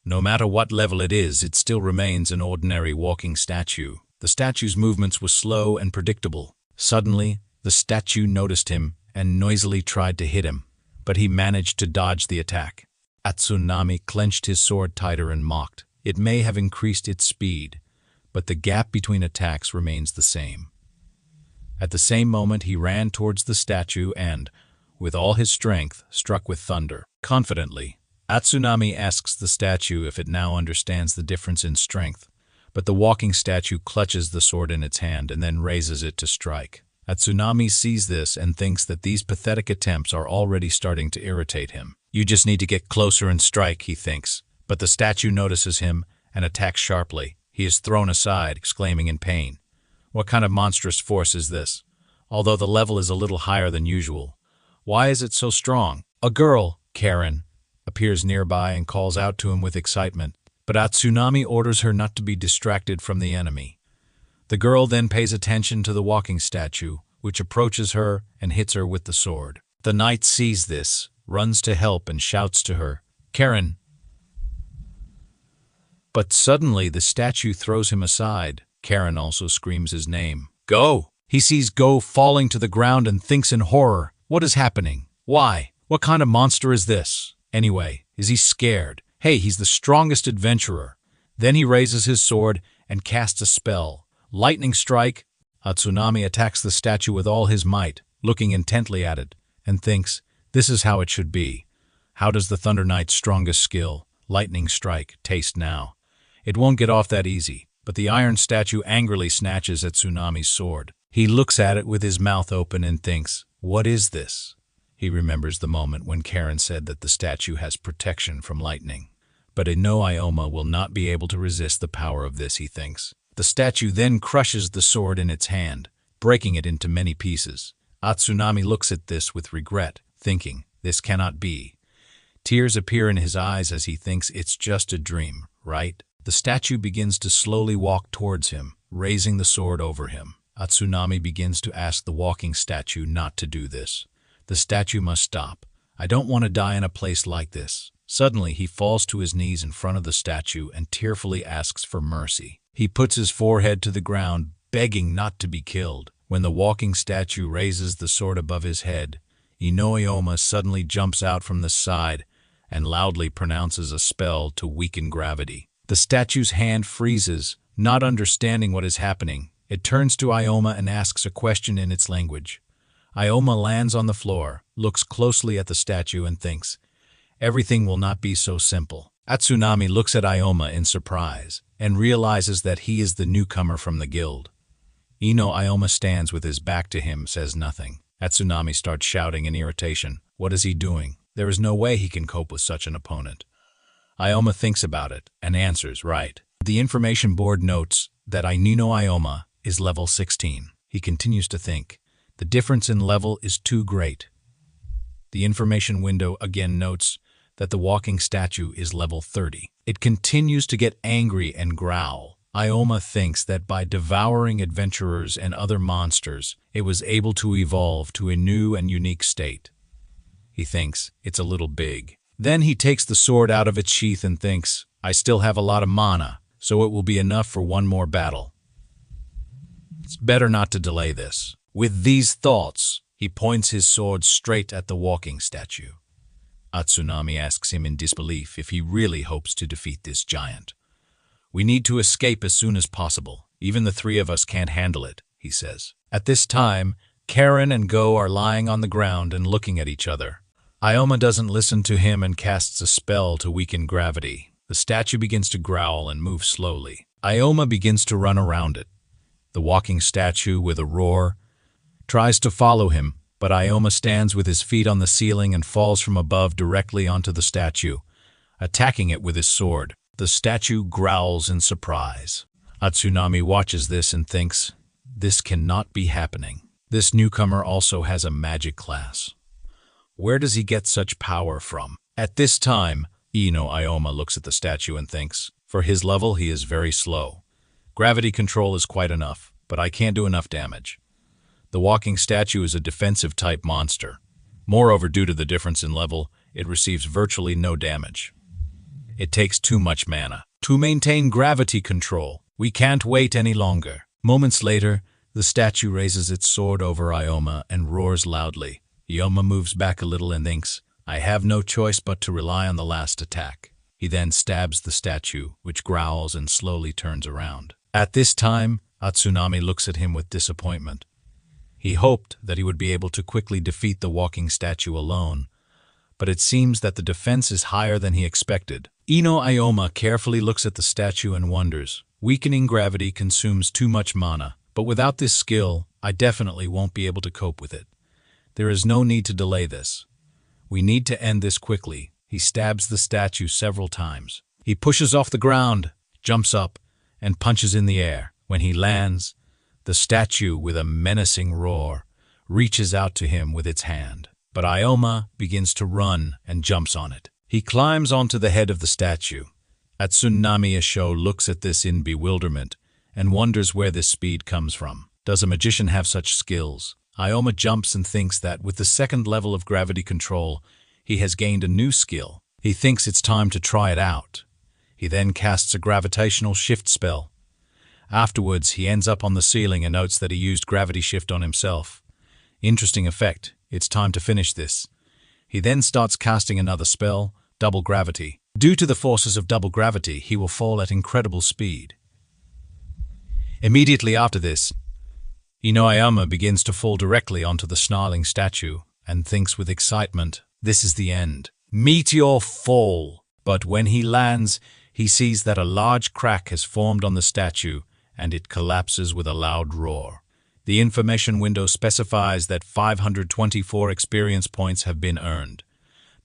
"No matter what level it is, it still remains an ordinary walking statue." The statue's movements were slow and predictable. Suddenly, the statue noticed him and noisily tried to hit him, but he managed to dodge the attack. Tsunami clenched his sword tighter and mocked. It may have increased its speed, but the gap between attacks remains the same. At the same moment, he ran towards the statue and, with all his strength, struck with thunder. Confidently, Tsunami asks the statue if it now understands the difference in strength, but the walking statue clutches the sword in its hand and then raises it to strike. Tsunami sees this and thinks that these pathetic attempts are already starting to irritate him. "You just need to get closer and strike," he thinks. But the statue notices him and attacks sharply. He is thrown aside, exclaiming in pain. What kind of monstrous force is this? Although the level is a little higher than usual, why is it so strong? A girl, Karen, appears nearby and calls out to him with excitement, but Tsunami orders her not to be distracted from the enemy. The girl then pays attention to the walking statue, which approaches her and hits her with the sword. The knight sees this, runs to help and shouts to her, "Karen!" But suddenly the statue throws him aside. Karen also screams his name. "Go!" He sees Go falling to the ground and thinks in horror, "What is happening? Why? What kind of monster is this? Anyway, is he scared? Hey, he's the strongest adventurer." Then he raises his sword and casts a spell. Lightning strike. Tsunami attacks the statue with all his might, looking intently at it, and thinks, "This is how it should be. How does the Thunder Knight's strongest skill, lightning strike, taste now? It won't get off that easy." But the iron statue angrily snatches at Tsunami's sword. He looks at it with his mouth open and thinks, "What is this?" He remembers the moment when Karen said that the statue has protection from lightning. But Ioma will not be able to resist the power of this, he thinks. The statue then crushes the sword in its hand, breaking it into many pieces. Tsunami looks at this with regret, thinking, "This cannot be." Tears appear in his eyes as he thinks it's just a dream, right? The statue begins to slowly walk towards him, raising the sword over him. Tsunami begins to ask the walking statue not to do this. The statue must stop. "I don't want to die in a place like this." Suddenly, he falls to his knees in front of the statue and tearfully asks for mercy. He puts his forehead to the ground, begging not to be killed. When the walking statue raises the sword above his head, Ioma suddenly jumps out from the side and loudly pronounces a spell to weaken gravity. The statue's hand freezes, not understanding what is happening. It turns to Ioma and asks a question in its language. Ioma lands on the floor, looks closely at the statue and thinks, "Everything will not be so simple." Tsunami looks at Ioma in surprise and realizes that he is the newcomer from the guild. Ioma stands with his back to him, says nothing. Tsunami starts shouting in irritation. What is he doing? There is no way he can cope with such an opponent. Ioma thinks about it and answers right. The information board notes that Ioma is level 16. He continues to think. The difference in level is too great. The information window again notes that the walking statue is level 30. It continues to get angry and growl. Ioma thinks that by devouring adventurers and other monsters, it was able to evolve to a new and unique state. He thinks it's a little big. Then he takes the sword out of its sheath and thinks, I still have a lot of mana, so it will be enough for one more battle. It's better not to delay this. With these thoughts, he points his sword straight at the walking statue. Tsunami asks him in disbelief if he really hopes to defeat this giant. We need to escape as soon as possible. Even the three of us can't handle it, he says. At this time, Karen and Go are lying on the ground and looking at each other. Ioma doesn't listen to him and casts a spell to weaken gravity. The statue begins to growl and move slowly. Ioma begins to run around it. The walking statue, with a roar, tries to follow him, but Ioma stands with his feet on the ceiling and falls from above directly onto the statue, attacking it with his sword. The statue growls in surprise. Tsunami watches this and thinks, this cannot be happening. This newcomer also has a magic class. Where does he get such power from? At this time, Ioma looks at the statue and thinks, for his level he is very slow. Gravity control is quite enough, but I can't do enough damage. The walking statue is a defensive type monster. Moreover, due to the difference in level, it receives virtually no damage. It takes too much mana. To maintain gravity control, we can't wait any longer. Moments later, the statue raises its sword over Ioma and roars loudly. Ioma moves back a little and thinks, I have no choice but to rely on the last attack. He then stabs the statue, which growls and slowly turns around. At this time, Tsunami looks at him with disappointment. He hoped that he would be able to quickly defeat the walking statue alone, but it seems that the defense is higher than he expected. Ioma carefully looks at the statue and wonders. Weakening gravity consumes too much mana, but without this skill, I definitely won't be able to cope with it. There is no need to delay this. We need to end this quickly. He stabs the statue several times. He pushes off the ground, jumps up, and punches in the air. When he lands, the statue, with a menacing roar, reaches out to him with its hand. But Ioma begins to run and jumps on it. He climbs onto the head of the statue. Tsunami looks at this in bewilderment and wonders where this speed comes from. Does a magician have such skills? Ioma jumps and thinks that with the second level of gravity control, he has gained a new skill. He thinks it's time to try it out. He then casts a gravitational shift spell. Afterwards, he ends up on the ceiling and notes that he used gravity shift on himself. Interesting effect. It's time to finish this. He then starts casting another spell, double gravity. Due to the forces of double gravity, he will fall at incredible speed. Immediately after this, Ioma begins to fall directly onto the snarling statue and thinks with excitement, this is the end. Meteor fall! But when he lands, he sees that a large crack has formed on the statue and it collapses with a loud roar. The information window specifies that 524 experience points have been earned.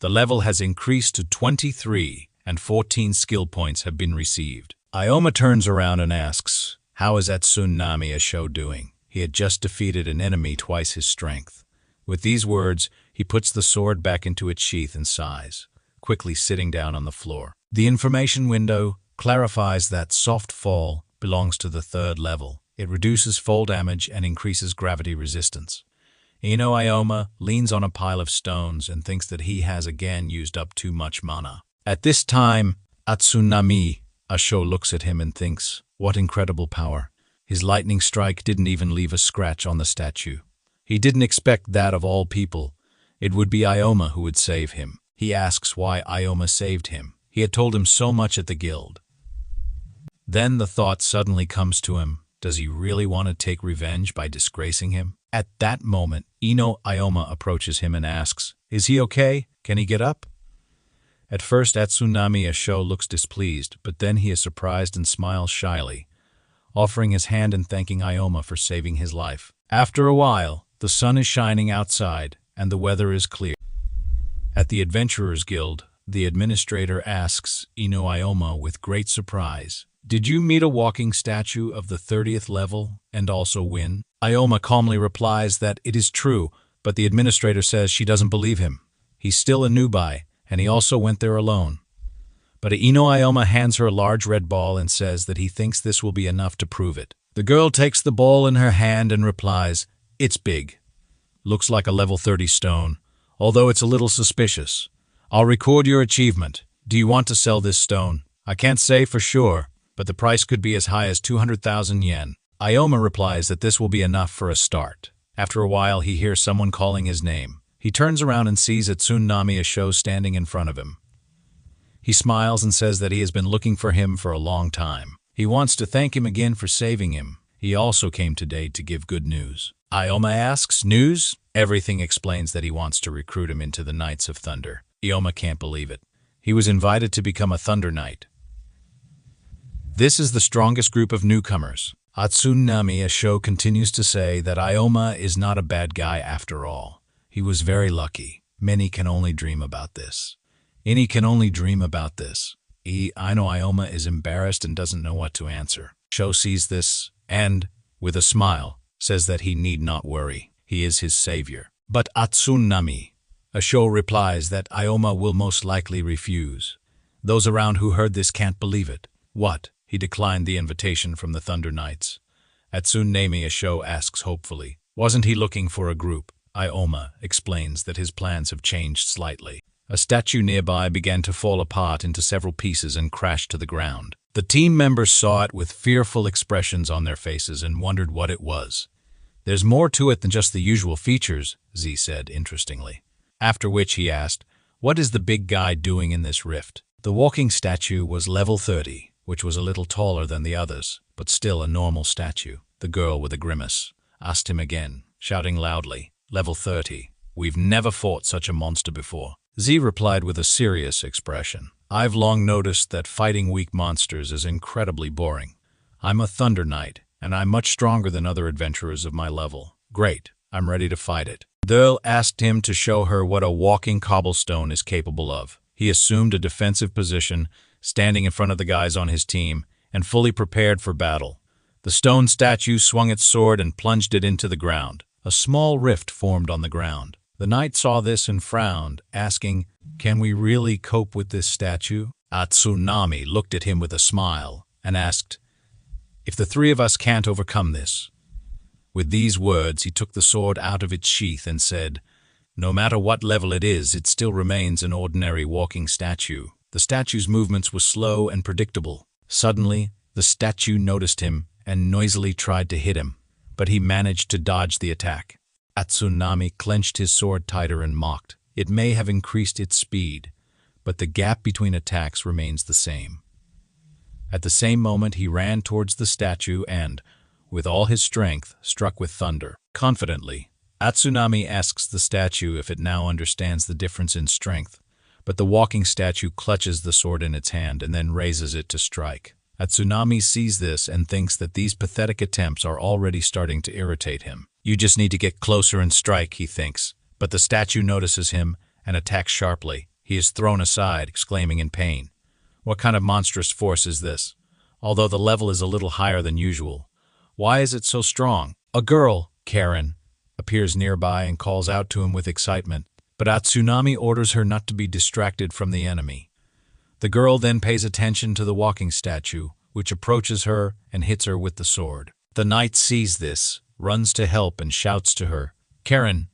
The level has increased to 23 and 14 skill points have been received. Ioma turns around and asks, how is Tsunami doing? He had just defeated an enemy twice his strength. With these words, he puts the sword back into its sheath and sighs, quickly sitting down on the floor. The information window clarifies that soft fall belongs to the third level. It reduces fall damage and increases gravity resistance. Ioma leans on a pile of stones and thinks that he has again used up too much mana. At this time, Tsunami looks at him and thinks, what incredible power. His lightning strike didn't even leave a scratch on the statue. He didn't expect that of all people. It would be Ioma who would save him. He asks why Ioma saved him. He had told him so much at the guild. Then the thought suddenly comes to him. Does he really want to take revenge by disgracing him? At that moment, Ioma approaches him and asks, is he okay? Can he get up? At first, Tsunami looks displeased, but then he is surprised and smiles shyly, offering his hand and thanking Ioma for saving his life. After a while, the sun is shining outside and the weather is clear. At the Adventurers Guild, the administrator asks Ioma with great surprise, did you meet a walking statue of the 30th level and also win? Ioma calmly replies that it is true, but the administrator says she doesn't believe him. He's still a newbie and he also went there alone. But Ioma hands her a large red ball and says that he thinks this will be enough to prove it. The girl takes the ball in her hand and replies, "It's big. Looks like a level 30 stone, although it's a little suspicious. I'll record your achievement. Do you want to sell this stone? I can't say for sure, but the price could be as high as 200,000 yen. Ioma replies that this will be enough for a start. After a while, he hears someone calling his name. He turns around and sees Tsunami Ichinose standing in front of him. He smiles and says that he has been looking for him for a long time. He wants to thank him again for saving him. He also came today to give good news. Ioma asks, "News?" Everything explains that he wants to recruit him into the Knights of Thunder. Ioma can't believe it. He was invited to become a Thunder Knight. This is the strongest group of newcomers. Tsunami Ichinose continues to say that Ioma is not a bad guy after all. He was very lucky. Many can only dream about this. Any can only dream about this. I know Ioma is embarrassed and doesn't know what to answer. Sho sees this and, with a smile, says that he need not worry. He is his savior. But Tsunami Ichinose replies that Ioma will most likely refuse. Those around who heard this can't believe it. What? He declined the invitation from the Thunder Knights. Tsunami Ichinose asks hopefully, wasn't he looking for a group? Ioma explains that his plans have changed slightly. A statue nearby began to fall apart into several pieces and crashed to the ground. The team members saw it with fearful expressions on their faces and wondered what it was. There's more to it than just the usual features, Z said interestingly. After which he asked, what is the big guy doing in this rift? The walking statue was level 30. Which was a little taller than the others, but still a normal statue. The girl with a grimace asked him again, shouting loudly, "Level 30. We've never fought such a monster before." Z replied with a serious expression, "I've long noticed that fighting weak monsters is incredibly boring. I'm a Thunder Knight, and I'm much stronger than other adventurers of my level. Great, I'm ready to fight it." The girl asked him to show her what a walking cobblestone is capable of. He assumed a defensive position, standing in front of the guys on his team, and fully prepared for battle. The stone statue swung its sword and plunged it into the ground. A small rift formed on the ground. The knight saw this and frowned, asking, "Can we really cope with this statue?" Tsunami looked at him with a smile and asked, "If the three of us can't overcome this." With these words, he took the sword out of its sheath and said, "No matter what level it is, it still remains an ordinary walking statue." The statue's movements were slow and predictable. Suddenly, the statue noticed him and noisily tried to hit him, but he managed to dodge the attack. Tsunami clenched his sword tighter and mocked. It may have increased its speed, but the gap between attacks remains the same. At the same moment, he ran towards the statue and, with all his strength, struck with thunder. Confidently, Tsunami asks the statue if it now understands the difference in strength. But the walking statue clutches the sword in its hand and then raises it to strike. Tsunami sees this and thinks that these pathetic attempts are already starting to irritate him. You just need to get closer and strike, he thinks. But the statue notices him and attacks sharply. He is thrown aside, exclaiming in pain. What kind of monstrous force is this? Although the level is a little higher than usual. Why is it so strong? A girl, Karen, appears nearby and calls out to him with excitement. But Tsunami orders her not to be distracted from the enemy. The girl then pays attention to the walking statue, which approaches her and hits her with the sword. The knight sees this, runs to help and shouts to her, "Karen!"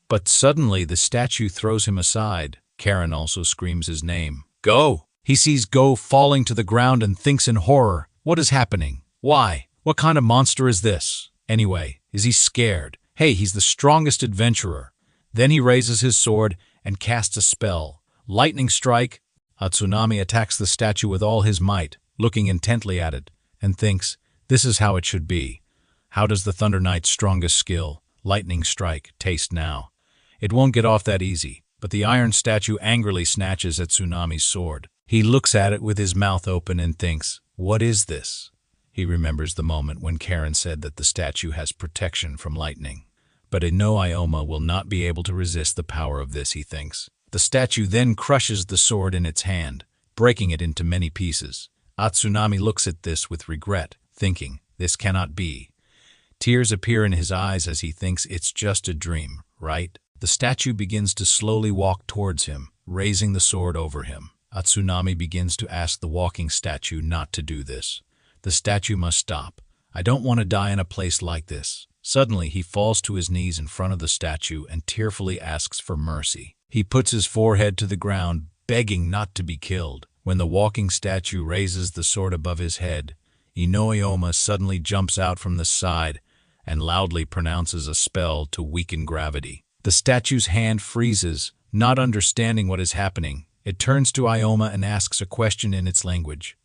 But suddenly the statue throws him aside. Karen also screams his name. "Go!" He sees Go falling to the ground and thinks in horror, what is happening? Why? What kind of monster is this? Anyway, is he scared? Hey, he's the strongest adventurer. Then he raises his sword and casts a spell. Lightning strike. Tsunami attacks the statue with all his might, looking intently at it, and thinks, this is how it should be. How does the Thunder Knight's strongest skill, lightning strike, taste now? It won't get off that easy, but the iron statue angrily snatches at Tsunami's sword. He looks at it with his mouth open and thinks, what is this? He remembers the moment when Karen said that the statue has protection from lightning. But Ioma will not be able to resist the power of this, he thinks. The statue then crushes the sword in its hand, breaking it into many pieces. Tsunami looks at this with regret, thinking, this cannot be. Tears appear in his eyes as he thinks it's just a dream, right? The statue begins to slowly walk towards him, raising the sword over him. Tsunami begins to ask the walking statue not to do this. The statue must stop. I don't want to die in a place like this. Suddenly, he falls to his knees in front of the statue and tearfully asks for mercy. He puts his forehead to the ground, begging not to be killed. When the walking statue raises the sword above his head, Ioma suddenly jumps out from the side and loudly pronounces a spell to weaken gravity. The statue's hand freezes, not understanding what is happening. It turns to Ioma and asks a question in its language.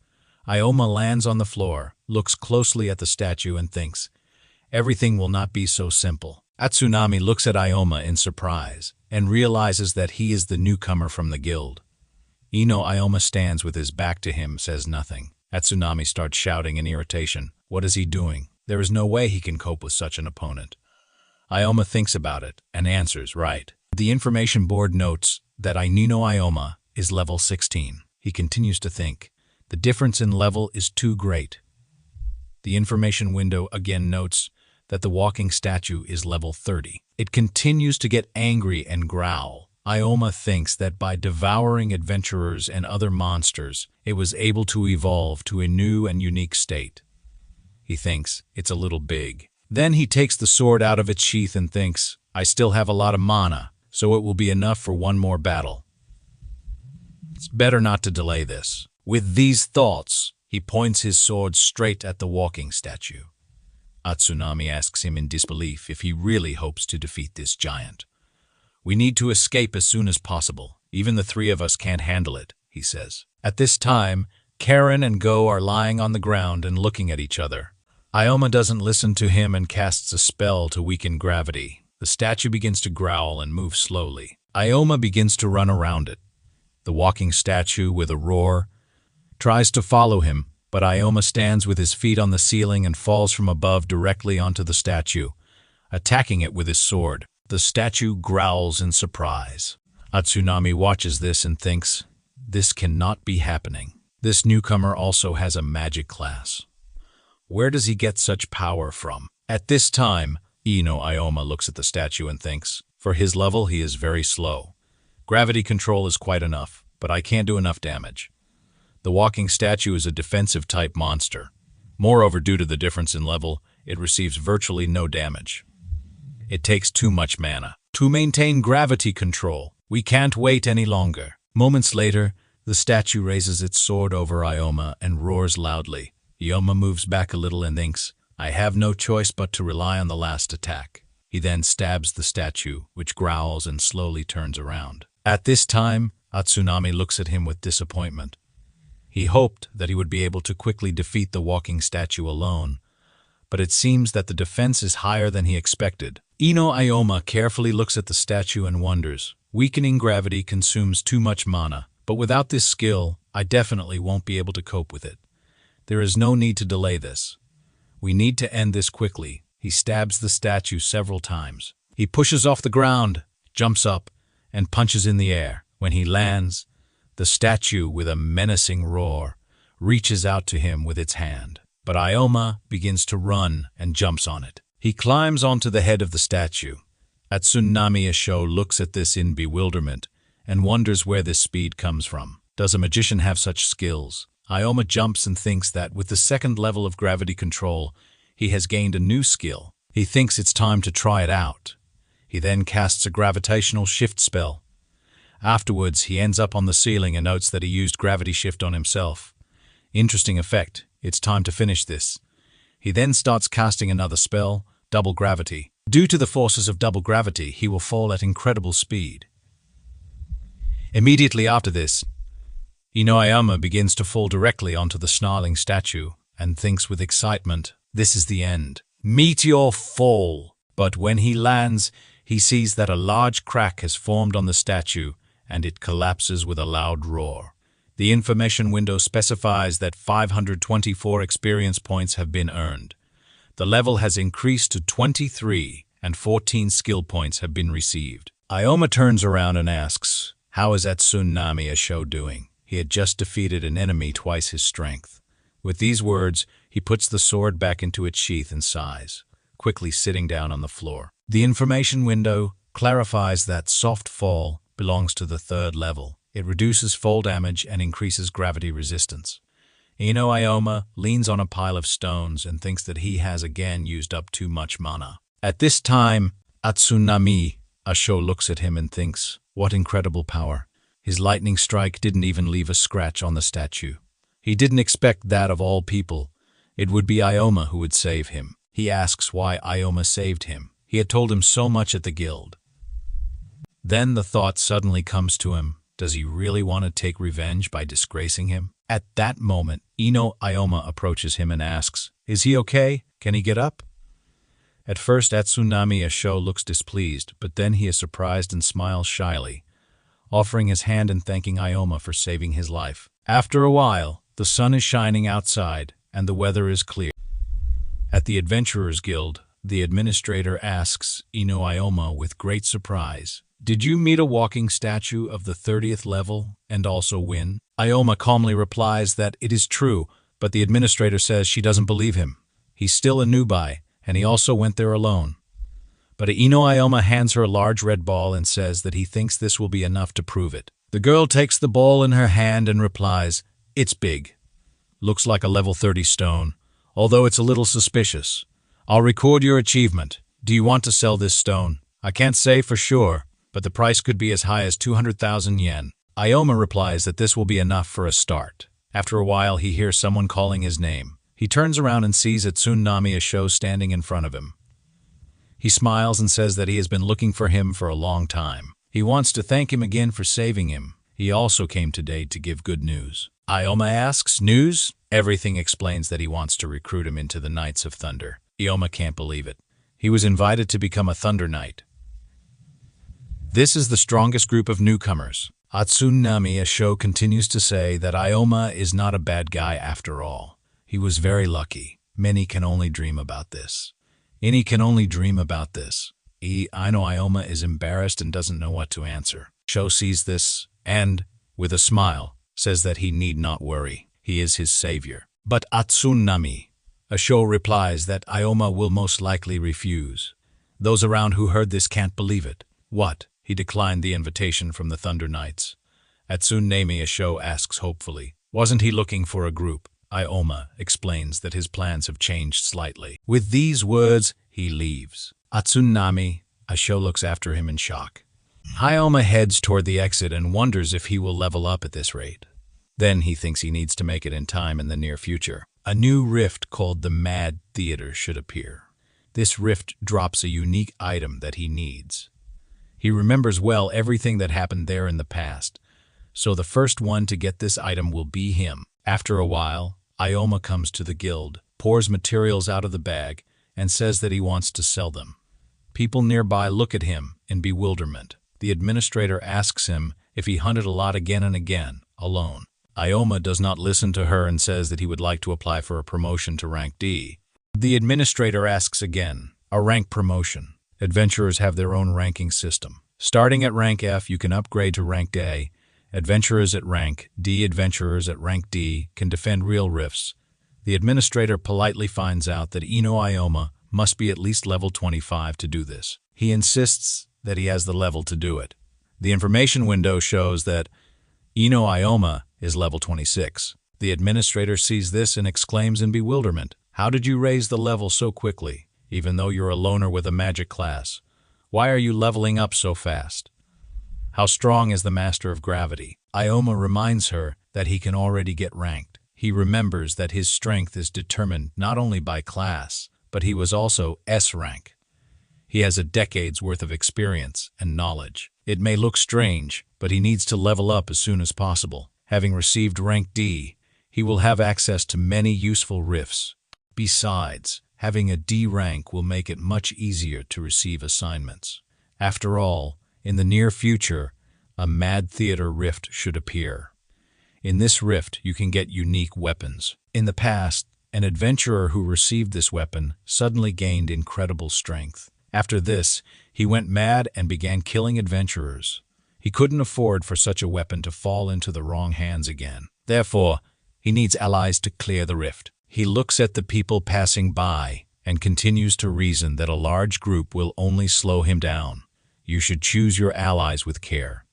Ioma lands on the floor, looks closely at the statue and thinks, everything will not be so simple. Tsunami looks at Ioma in surprise and realizes that he is the newcomer from the guild. Ioma stands with his back to him, says nothing. Tsunami starts shouting in irritation. What is he doing? There is no way he can cope with such an opponent. Ioma thinks about it and answers right. The information board notes that Ioma is level 16. He continues to think. The difference in level is too great. The information window again notes that the walking statue is level 30. It continues to get angry and growl. Ioma thinks that by devouring adventurers and other monsters, it was able to evolve to a new and unique state. He thinks it's a little big. Then he takes the sword out of its sheath and thinks, I still have a lot of mana, so it will be enough for one more battle. It's better not to delay this. With these thoughts, he points his sword straight at the walking statue. Tsunami asks him in disbelief if he really hopes to defeat this giant. We need to escape as soon as possible. Even the three of us can't handle it, he says. At this time, Karen and Go are lying on the ground and looking at each other. Ioma doesn't listen to him and casts a spell to weaken gravity. The statue begins to growl and move slowly. Ioma begins to run around it. The walking statue, with a roar, tries to follow him, but Ioma stands with his feet on the ceiling and falls from above directly onto the statue, attacking it with his sword. The statue growls in surprise. Tsunami watches this and thinks, this cannot be happening. This newcomer also has a magic class. Where does he get such power from? At this time, Ioma looks at the statue and thinks, for his level he is very slow. Gravity control is quite enough, but I can't do enough damage. The walking statue is a defensive type monster. Moreover, due to the difference in level, it receives virtually no damage. It takes too much mana. To maintain gravity control, we can't wait any longer. Moments later, the statue raises its sword over Ioma and roars loudly. Ioma moves back a little and thinks, I have no choice but to rely on the last attack. He then stabs the statue, which growls and slowly turns around. At this time, Tsunami looks at him with disappointment. He hoped that he would be able to quickly defeat the walking statue alone, but it seems that the defense is higher than he expected. Ioma carefully looks at the statue and wonders. Weakening gravity consumes too much mana, but without this skill, I definitely won't be able to cope with it. There is no need to delay this. We need to end this quickly. He stabs the statue several times. He pushes off the ground, jumps up, and punches in the air. When he lands, the statue, with a menacing roar, reaches out to him with its hand. But Ioma begins to run and jumps on it. He climbs onto the head of the statue. Tsunami looks at this in bewilderment and wonders where this speed comes from. Does a magician have such skills? Ioma jumps and thinks that with the second level of gravity control, he has gained a new skill. He thinks it's time to try it out. He then casts a gravitational shift spell. Afterwards, he ends up on the ceiling and notes that he used gravity shift on himself. Interesting effect. It's time to finish this. He then starts casting another spell, double gravity. Due to the forces of double gravity, he will fall at incredible speed. Immediately after this, Ioma begins to fall directly onto the snarling statue and thinks with excitement, this is the end. Meteor fall! But when he lands, he sees that a large crack has formed on the statue and it collapses with a loud roar. The information window specifies that 524 experience points have been earned. The level has increased to 23 and 14 skill points have been received. Ioma turns around and asks, how is Tsunami doing? He had just defeated an enemy twice his strength. With these words, he puts the sword back into its sheath and sighs, quickly sitting down on the floor. The information window clarifies that soft fall belongs to the third level. It reduces fall damage and increases gravity resistance. Ioma leans on a pile of stones and thinks that he has again used up too much mana. At this time, Atsunami Asho looks at him and thinks, what incredible power. His lightning strike didn't even leave a scratch on the statue. He didn't expect that of all people. It would be Ioma who would save him. He asks why Ioma saved him. He had told him so much at the guild. Then the thought suddenly comes to him, does he really want to take revenge by disgracing him? At that moment, Ioma approaches him and asks, is he okay? Can he get up? At first, Atsunami Asho looks displeased, but then he is surprised and smiles shyly, offering his hand and thanking Ioma for saving his life. After a while, the sun is shining outside, and the weather is clear. At the Adventurers Guild, the administrator asks Ioma with great surprise, did you meet a walking statue of the 30th level and also win? Ioma calmly replies that it is true, but the administrator says she doesn't believe him. He's still a newbie, and he also went there alone. But Ioma hands her a large red ball and says that he thinks this will be enough to prove it. The girl takes the ball in her hand and replies, it's big. Looks like a level 30 stone, although it's a little suspicious. I'll record your achievement. Do you want to sell this stone? I can't say for sure, but the price could be as high as 200,000 yen. Ioma replies that this will be enough for a start. After a while, he hears someone calling his name. He turns around and sees Atsunami Asho standing in front of him. He smiles and says that he has been looking for him for a long time. He wants to thank him again for saving him. He also came today to give good news. Ioma asks, news? Everything explains that he wants to recruit him into the Knights of Thunder. Ioma can't believe it. He was invited to become a Thunder Knight. This is the strongest group of newcomers. Atsunami Asho continues to say that Ioma is not a bad guy after all. He was very lucky. Many can only dream about this. Any can only dream about this. I know Ioma is embarrassed and doesn't know what to answer. Sho sees this and, with a smile, says that he need not worry. He is his savior. But Atsunami Asho replies that Ioma will most likely refuse. Those around who heard this can't believe it. What? He declined the invitation from the Thunder Knights. Atsunami Asho asks hopefully, wasn't he looking for a group? Ioma explains that his plans have changed slightly. With these words, he leaves. Atsunami Asho looks after him in shock. Ioma heads toward the exit and wonders if he will level up at this rate. Then he thinks he needs to make it in time in the near future. A new rift called the Mad Theater should appear. This rift drops a unique item that he needs. He remembers well everything that happened there in the past, so the first one to get this item will be him. After a while, Ioma comes to the guild, pours materials out of the bag, and says that he wants to sell them. People nearby look at him in bewilderment. The administrator asks him if he hunted a lot again and again, alone. Ioma does not listen to her and says that he would like to apply for a promotion to rank D. The administrator asks again, a rank promotion. Adventurers have their own ranking system. Starting at rank F, you can upgrade to rank A. Adventurers at rank D, adventurers at rank D can defend real rifts. The administrator politely finds out that Ioma must be at least level 25 to do this. He insists that he has the level to do it. The information window shows that Ioma is level 26. The administrator sees this and exclaims in bewilderment, how did you raise the level so quickly, even though you're a loner with a magic class? Why are you leveling up so fast? How strong is the Master of Gravity? Ioma reminds her that he can already get ranked. He remembers that his strength is determined not only by class, but he was also S-Rank. He has a decade's worth of experience and knowledge. It may look strange, but he needs to level up as soon as possible. Having received rank D, he will have access to many useful rifts. Besides, having a D rank will make it much easier to receive assignments. After all, in the near future, a Mad Theater rift should appear. In this rift, you can get unique weapons. In the past, an adventurer who received this weapon suddenly gained incredible strength. After this, he went mad and began killing adventurers. He couldn't afford for such a weapon to fall into the wrong hands again. Therefore, he needs allies to clear the rift. He looks at the people passing by and continues to reason that a large group will only slow him down. You should choose your allies with care.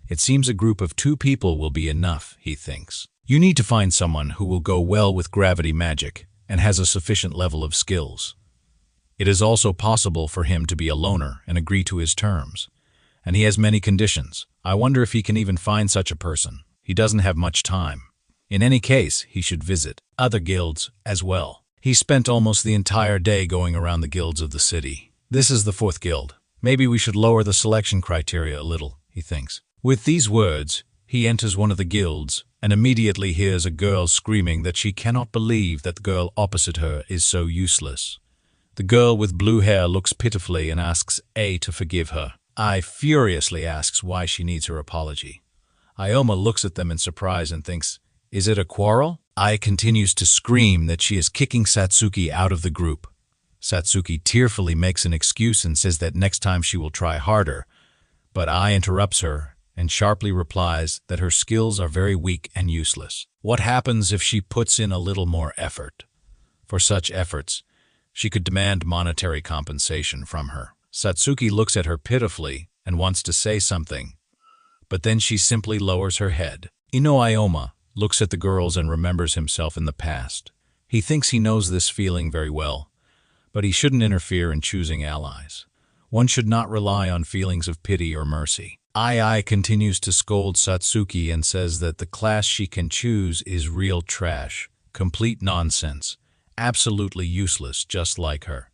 It seems a group of 2 people will be enough, he thinks. You need to find someone who will go well with gravity magic and has a sufficient level of skills. It is also possible for him to be a loner and agree to his terms. And he has many conditions. I wonder if he can even find such a person. He doesn't have much time. In any case, he should visit other guilds as well. He spent almost the entire day going around the guilds of the city. This is the 4th guild. Maybe we should lower the selection criteria a little, he thinks. With these words, he enters one of the guilds and immediately hears a girl screaming that she cannot believe that the girl opposite her is so useless. The girl with blue hair looks pitifully and asks A to forgive her. I furiously asks why she needs her apology. Ioma looks at them in surprise and thinks, is it a quarrel? Ai continues to scream that she is kicking Satsuki out of the group. Satsuki tearfully makes an excuse and says that next time she will try harder, but Ai interrupts her and sharply replies that her skills are very weak and useless. What happens if she puts in a little more effort? For such efforts, she could demand monetary compensation from her. Satsuki looks at her pitifully and wants to say something, but then she simply lowers her head. Ioma looks at the girls and remembers himself in the past. He thinks he knows this feeling very well, but he shouldn't interfere in choosing allies. One should not rely on feelings of pity or mercy. Ai continues to scold Satsuki and says that the class she can choose is real trash, complete nonsense, absolutely useless, just like her.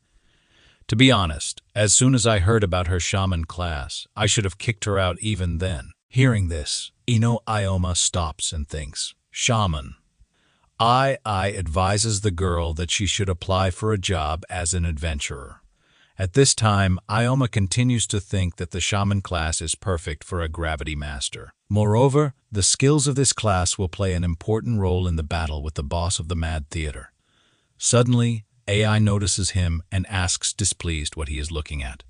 To be honest, as soon as I heard about her shaman class, I should have kicked her out even then. Hearing this, Ioma stops and thinks, shaman. Ai advises the girl that she should apply for a job as an adventurer. At this time, Ioma continues to think that the shaman class is perfect for a gravity master. Moreover, the skills of this class will play an important role in the battle with the boss of the Mad Theater. Suddenly, Ai notices him and asks displeased what he is looking at.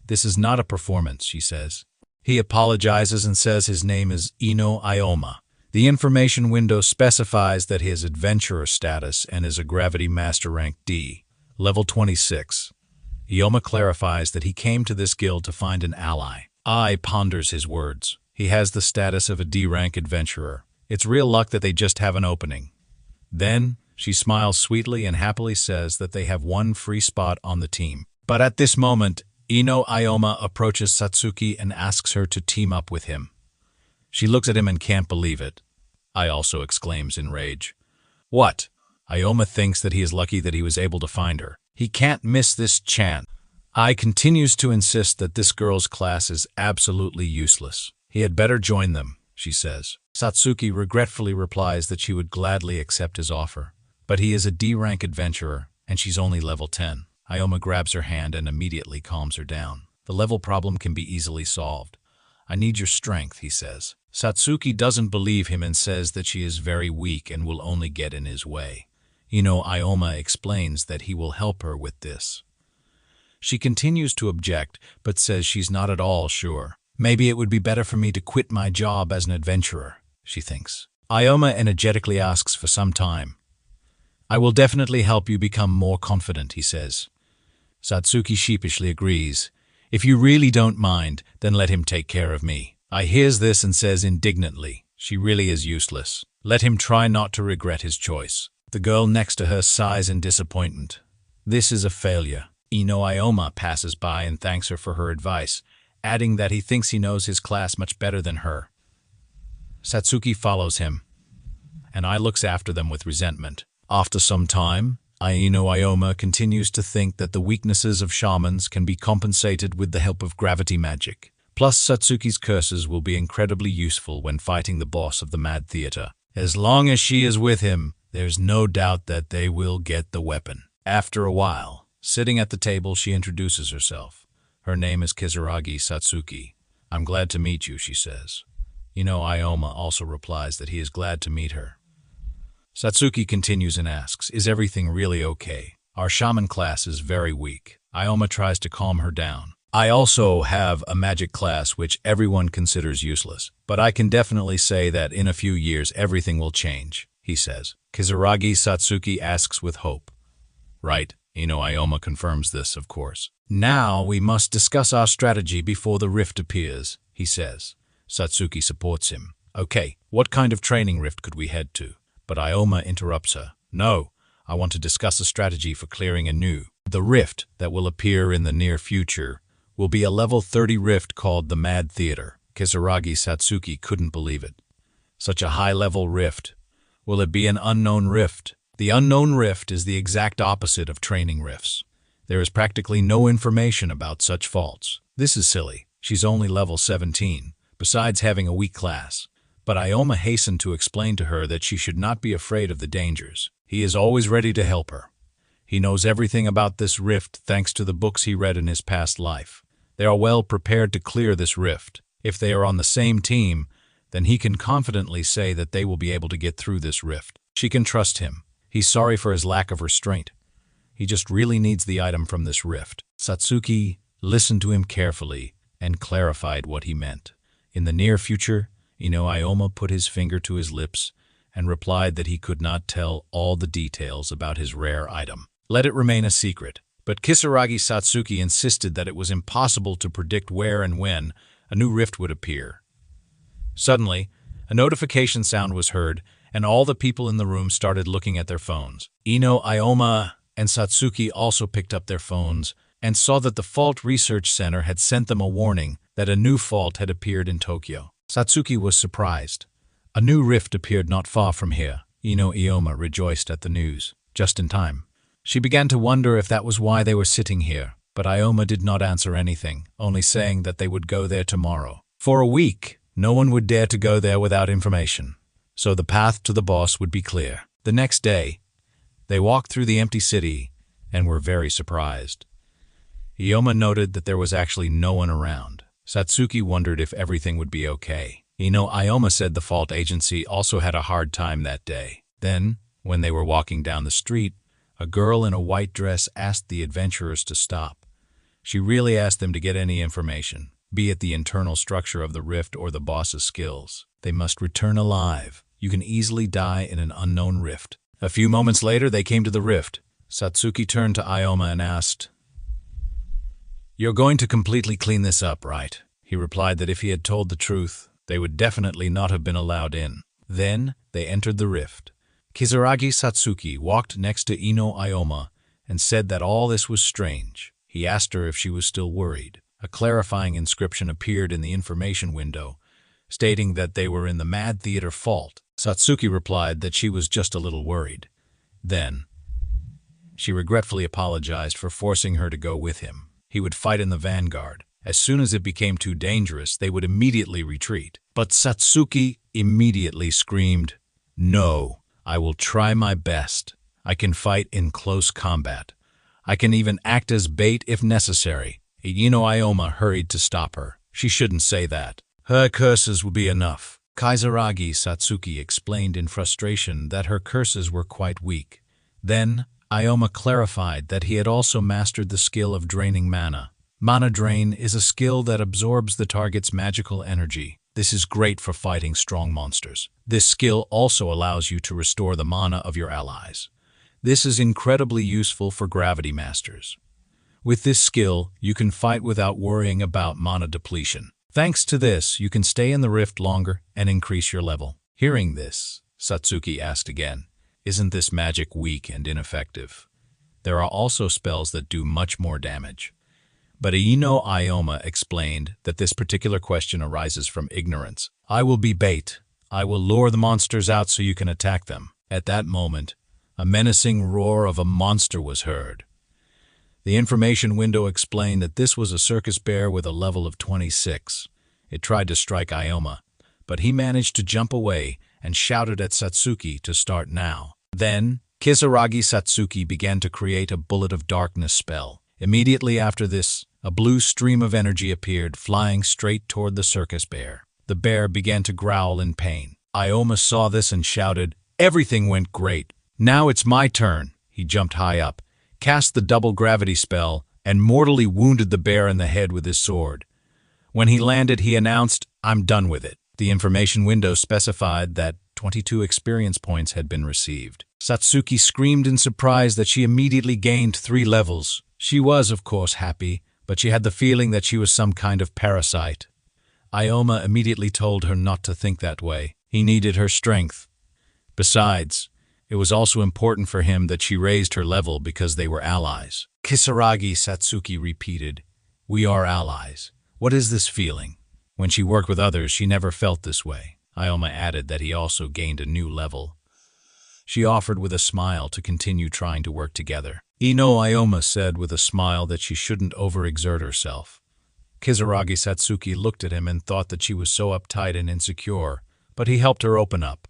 This is not a performance, she says. He apologizes and says his name is Ioma. The information window specifies that his adventurer status and is a gravity master rank D, level 26. Ioma clarifies that he came to this guild to find an ally. Ai ponders his words. He has the status of a D-rank adventurer. It's real luck that they just have an opening. Then, she smiles sweetly and happily says that they have one free spot on the team. But at this moment, Ioma approaches Satsuki and asks her to team up with him. She looks at him and can't believe it. Ai also exclaims in rage. What? Ioma thinks that he is lucky that he was able to find her. He can't miss this chance. Ai continues to insist that this girl's class is absolutely useless. He had better join them, she says. Satsuki regretfully replies that she would gladly accept his offer. But he is a D-rank adventurer, and she's only level 10. Ioma grabs her hand and immediately calms her down. The level problem can be easily solved. I need your strength, he says. Satsuki doesn't believe him and says that she is very weak and will only get in his way. Ioma explains that he will help her with this. She continues to object, but says she's not at all sure. Maybe it would be better for me to quit my job as an adventurer, she thinks. Ioma energetically asks for some time. I will definitely help you become more confident, he says. Satsuki sheepishly agrees. If you really don't mind, then let him take care of me. Ai hears this and says indignantly, she really is useless. Let him try not to regret his choice. The girl next to her sighs in disappointment. This is a failure. Ioma passes by and thanks her for her advice, adding that he thinks he knows his class much better than her. Satsuki follows him, and Ai looks after them with resentment. After some time, Ioma continues to think that the weaknesses of shamans can be compensated with the help of gravity magic. Plus, Satsuki's curses will be incredibly useful when fighting the boss of the Mad Theater. As long as she is with him, there's no doubt that they will get the weapon. After a while, sitting at the table, she introduces herself. Her name is Kizuragi Satsuki. I'm glad to meet you, she says. Ioma also replies that he is glad to meet her. Satsuki continues and asks, is everything really okay? Our shaman class is very weak. Ioma tries to calm her down. I also have a magic class which everyone considers useless, but I can definitely say that in a few years everything will change, he says. Kizuragi Satsuki asks with hope. Right, Ioma confirms this, of course. Now we must discuss our strategy before the rift appears, he says. Satsuki supports him. Okay, what kind of training rift could we head to? But Ioma interrupts her. No, I want to discuss a strategy for clearing a new. The rift that will appear in the near future will be a level 30 rift called the Mad Theater. Kisaragi Satsuki couldn't believe it. Such a high-level rift. Will it be an unknown rift? The unknown rift is the exact opposite of training rifts. There is practically no information about such faults. This is silly. She's only level 17, besides having a weak class. But Ioma hastened to explain to her that she should not be afraid of the dangers. He is always ready to help her. He knows everything about this rift thanks to the books he read in his past life. They are well prepared to clear this rift. If they are on the same team, then he can confidently say that they will be able to get through this rift. She can trust him. He's sorry for his lack of restraint. He just really needs the item from this rift. Satsuki listened to him carefully and clarified what he meant. In the near future, Ioma put his finger to his lips and replied that he could not tell all the details about his rare item. Let it remain a secret. But Kisaragi Satsuki insisted that it was impossible to predict where and when a new rift would appear. Suddenly, a notification sound was heard, and all the people in the room started looking at their phones. Ioma and Satsuki also picked up their phones and saw that the Fault Research Center had sent them a warning that a new fault had appeared in Tokyo. Satsuki was surprised. A new rift appeared not far from here. Ioma rejoiced at the news, just in time. She began to wonder if that was why they were sitting here, but Ioma did not answer anything, only saying that they would go there tomorrow. For a week, no one would dare to go there without information, so the path to the boss would be clear. The next day, they walked through the empty city and were very surprised. Ioma noted that there was actually no one around. Satsuki wondered if everything would be okay. Ioma said the Fault Agency also had a hard time that day. Then, when they were walking down the street, a girl in a white dress asked the adventurers to stop. She really asked them to get any information, be it the internal structure of the rift or the boss's skills. They must return alive. You can easily die in an unknown rift. A few moments later, they came to the rift. Satsuki turned to Ioma and asked, "You're going to completely clean this up, right?" He replied that if he had told the truth, they would definitely not have been allowed in. Then, they entered the rift. Kisaragi Satsuki walked next to Ioma and said that all this was strange. He asked her if she was still worried. A clarifying inscription appeared in the information window, stating that they were in the Mad Theater Fault. Satsuki replied that she was just a little worried. Then, she regretfully apologized for forcing her to go with him. He would fight in the vanguard. As soon as it became too dangerous, they would immediately retreat. But Satsuki immediately screamed, "No, I will try my best. I can fight in close combat. I can even act as bait if necessary." Ioma hurried to stop her. She shouldn't say that. Her curses will be enough. Kisaragi Satsuki explained in frustration that her curses were quite weak. Then, Ioma clarified that he had also mastered the skill of draining mana. Mana drain is a skill that absorbs the target's magical energy. This is great for fighting strong monsters. This skill also allows you to restore the mana of your allies. This is incredibly useful for gravity masters. With this skill, you can fight without worrying about mana depletion. Thanks to this, you can stay in the rift longer and increase your level. Hearing this, Satsuki asked again, "Isn't this magic weak and ineffective? There are also spells that do much more damage." But Ioma explained that this particular question arises from ignorance. "I will be bait. I will lure the monsters out so you can attack them." At that moment, a menacing roar of a monster was heard. The information window explained that this was a circus bear with a level of 26. It tried to strike Ioma, but he managed to jump away and shouted at Satsuki to start now. Then, Kisaragi Satsuki began to create a Bullet of Darkness spell. Immediately after this, a blue stream of energy appeared, flying straight toward the circus bear. The bear began to growl in pain. Ioma saw this and shouted, "Everything went great. Now it's my turn." He jumped high up, cast the double gravity spell, and mortally wounded the bear in the head with his sword. When he landed, he announced, "I'm done with it." The information window specified that 22 experience points had been received. Satsuki screamed in surprise that she immediately gained 3 levels. She was, of course, happy, but she had the feeling that she was some kind of parasite. Ioma immediately told her not to think that way. He needed her strength. Besides, it was also important for him that she raised her level because they were allies. Kisaragi Satsuki repeated, "We are allies. What is this feeling? When she worked with others, she never felt this way." Ioma added that he also gained a new level. She offered with a smile to continue trying to work together. Ioma said with a smile that she shouldn't overexert herself. Kisaragi Satsuki looked at him and thought that she was so uptight and insecure, but he helped her open up.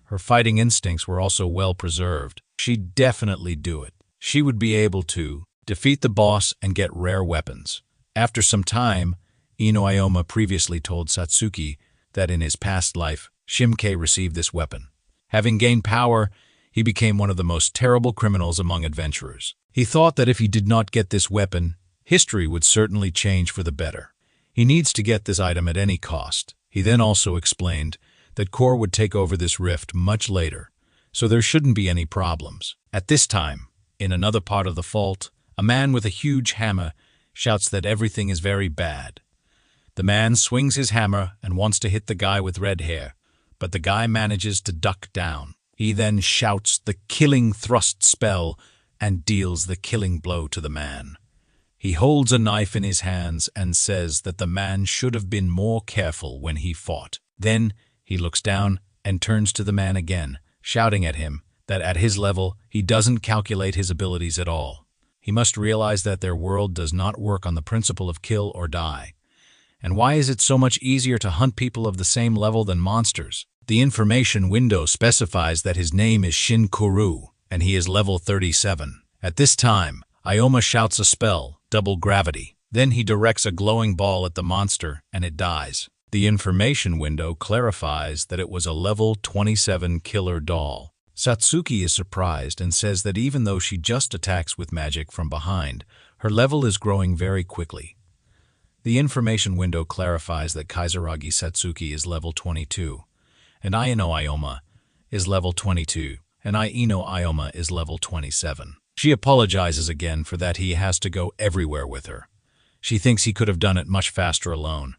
Her fighting instincts were also well preserved. She'd definitely do it. She would be able to defeat the boss and get rare weapons. After some time, Ioma previously told Satsuki that in his past life, Shimkei received this weapon. Having gained power, he became one of the most terrible criminals among adventurers. He thought that if he did not get this weapon, history would certainly change for the better. He needs to get this item at any cost. He then also explained that Core would take over this rift much later, so there shouldn't be any problems. At this time, in another part of the vault, a man with a huge hammer shouts that everything is very bad. The man swings his hammer and wants to hit the guy with red hair, but the guy manages to duck down. He then shouts the killing thrust spell and deals the killing blow to the man. He holds a knife in his hands and says that the man should have been more careful when he fought. Then he looks down and turns to the man again, shouting at him that at his level he doesn't calculate his abilities at all. He must realize that their world does not work on the principle of kill or die. And why is it so much easier to hunt people of the same level than monsters? The information window specifies that his name is Shin Kuru, and he is level 37. At this time, Ioma shouts a spell, double gravity. Then he directs a glowing ball at the monster, and it dies. The information window clarifies that it was a level 27 killer doll. Satsuki is surprised and says that even though she just attacks with magic from behind, her level is growing very quickly. The information window clarifies that Kisaragi Satsuki is level 22, and Ioma is level 22, and Ioma is level 27. She apologizes again for that he has to go everywhere with her. She thinks he could have done it much faster alone.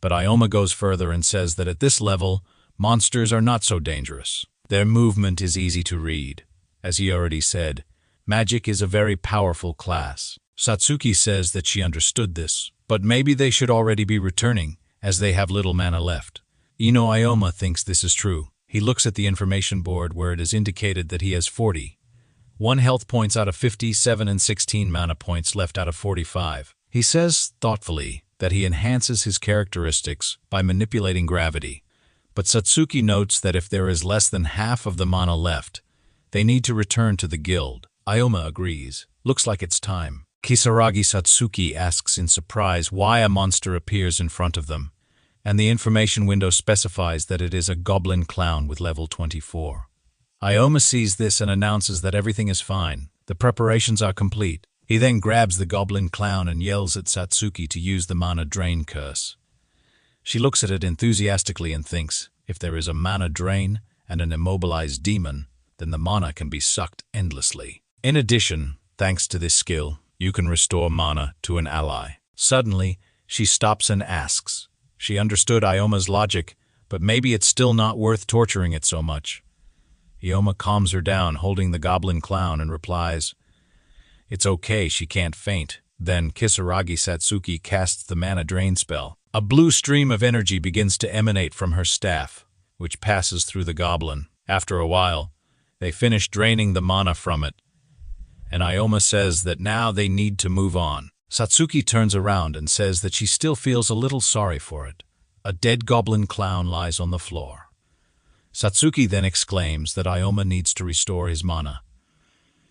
But Ioma goes further and says that at this level, monsters are not so dangerous. Their movement is easy to read. As he already said, magic is a very powerful class. Satsuki says that she understood this, but maybe they should already be returning, as they have little mana left. Ioma thinks this is true. He looks at the information board where it is indicated that he has 41 health points out of 57 and 16 mana points left out of 45. He says, thoughtfully, that he enhances his characteristics by manipulating gravity. But Satsuki notes that if there is less than half of the mana left, they need to return to the guild. Ioma agrees. Looks like it's time. Kisaragi Satsuki asks in surprise why a monster appears in front of them, and the information window specifies that it is a goblin clown with level 24. Ioma sees this and announces that everything is fine. The preparations are complete. He then grabs the goblin clown and yells at Satsuki to use the mana drain curse. She looks at it enthusiastically and thinks, if there is a mana drain and an immobilized demon, then the mana can be sucked endlessly. In addition, thanks to this skill, you can restore mana to an ally. Suddenly, she stops and asks. She understood Ioma's logic, but maybe it's still not worth torturing it so much. Ioma calms her down, holding the goblin clown, and replies, "It's okay, she can't faint." Then Kisaragi Satsuki casts the mana drain spell. A blue stream of energy begins to emanate from her staff, which passes through the goblin. After a while, they finish draining the mana from it, and Ioma says that now they need to move on. Satsuki turns around and says that she still feels a little sorry for it. A dead goblin clown lies on the floor. Satsuki then exclaims that Ioma needs to restore his mana.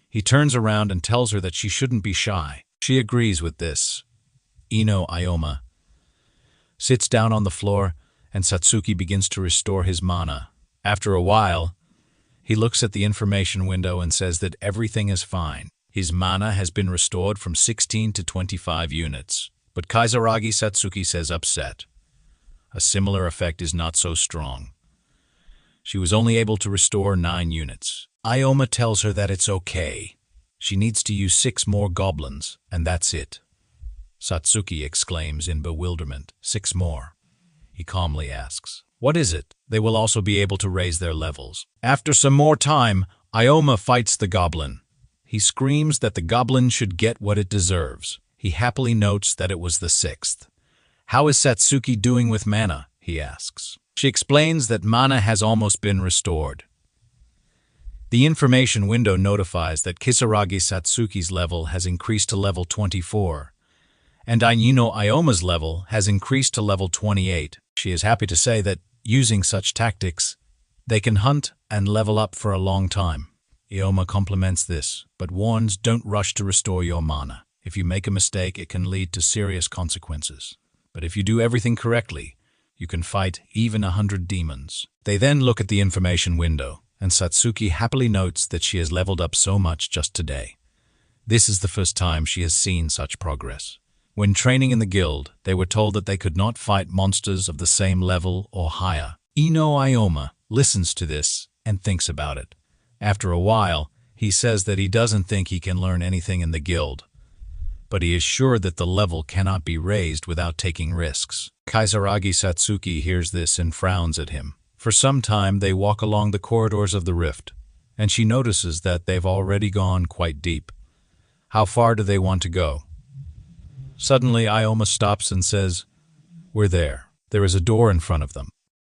He turns around and tells her that she shouldn't be shy. She agrees with this. Ioma sits down on the floor, and Satsuki begins to restore his mana. After a while, he looks at the information window and says that everything is fine. His mana has been restored from 16 to 25 units. But Kisaragi Satsuki says upset. A similar effect is not so strong. She was only able to restore 9 units. Ioma tells her that it's okay. She needs to use 6 more goblins, and that's it. Satsuki exclaims in bewilderment. 6 more. He calmly asks, "What is it?" They will also be able to raise their levels. After some more time, Ioma fights the goblin. He screams that the goblin should get what it deserves. He happily notes that it was the 6th. "How is Satsuki doing with mana?" he asks. She explains that mana has almost been restored. The information window notifies that Kisaragi Satsuki's level has increased to level 24, and Ioma's level has increased to level 28. She is happy to say that, using such tactics, they can hunt and level up for a long time. Ioma compliments this, but warns don't rush to restore your mana. If you make a mistake, it can lead to serious consequences. But if you do everything correctly, you can fight even 100 demons. They then look at the information window, and Satsuki happily notes that she has leveled up so much just today. This is the first time she has seen such progress. When training in the guild, they were told that they could not fight monsters of the same level or higher. Ioma listens to this and thinks about it. After a while, he says that he doesn't think he can learn anything in the guild, but he is sure that the level cannot be raised without taking risks. Kisaragi Satsuki hears this and frowns at him. For some time, they walk along the corridors of the rift, and she notices that they've already gone quite deep. How far do they want to go? Suddenly, Ioma stops and says, "We're there." There is a door in front of them.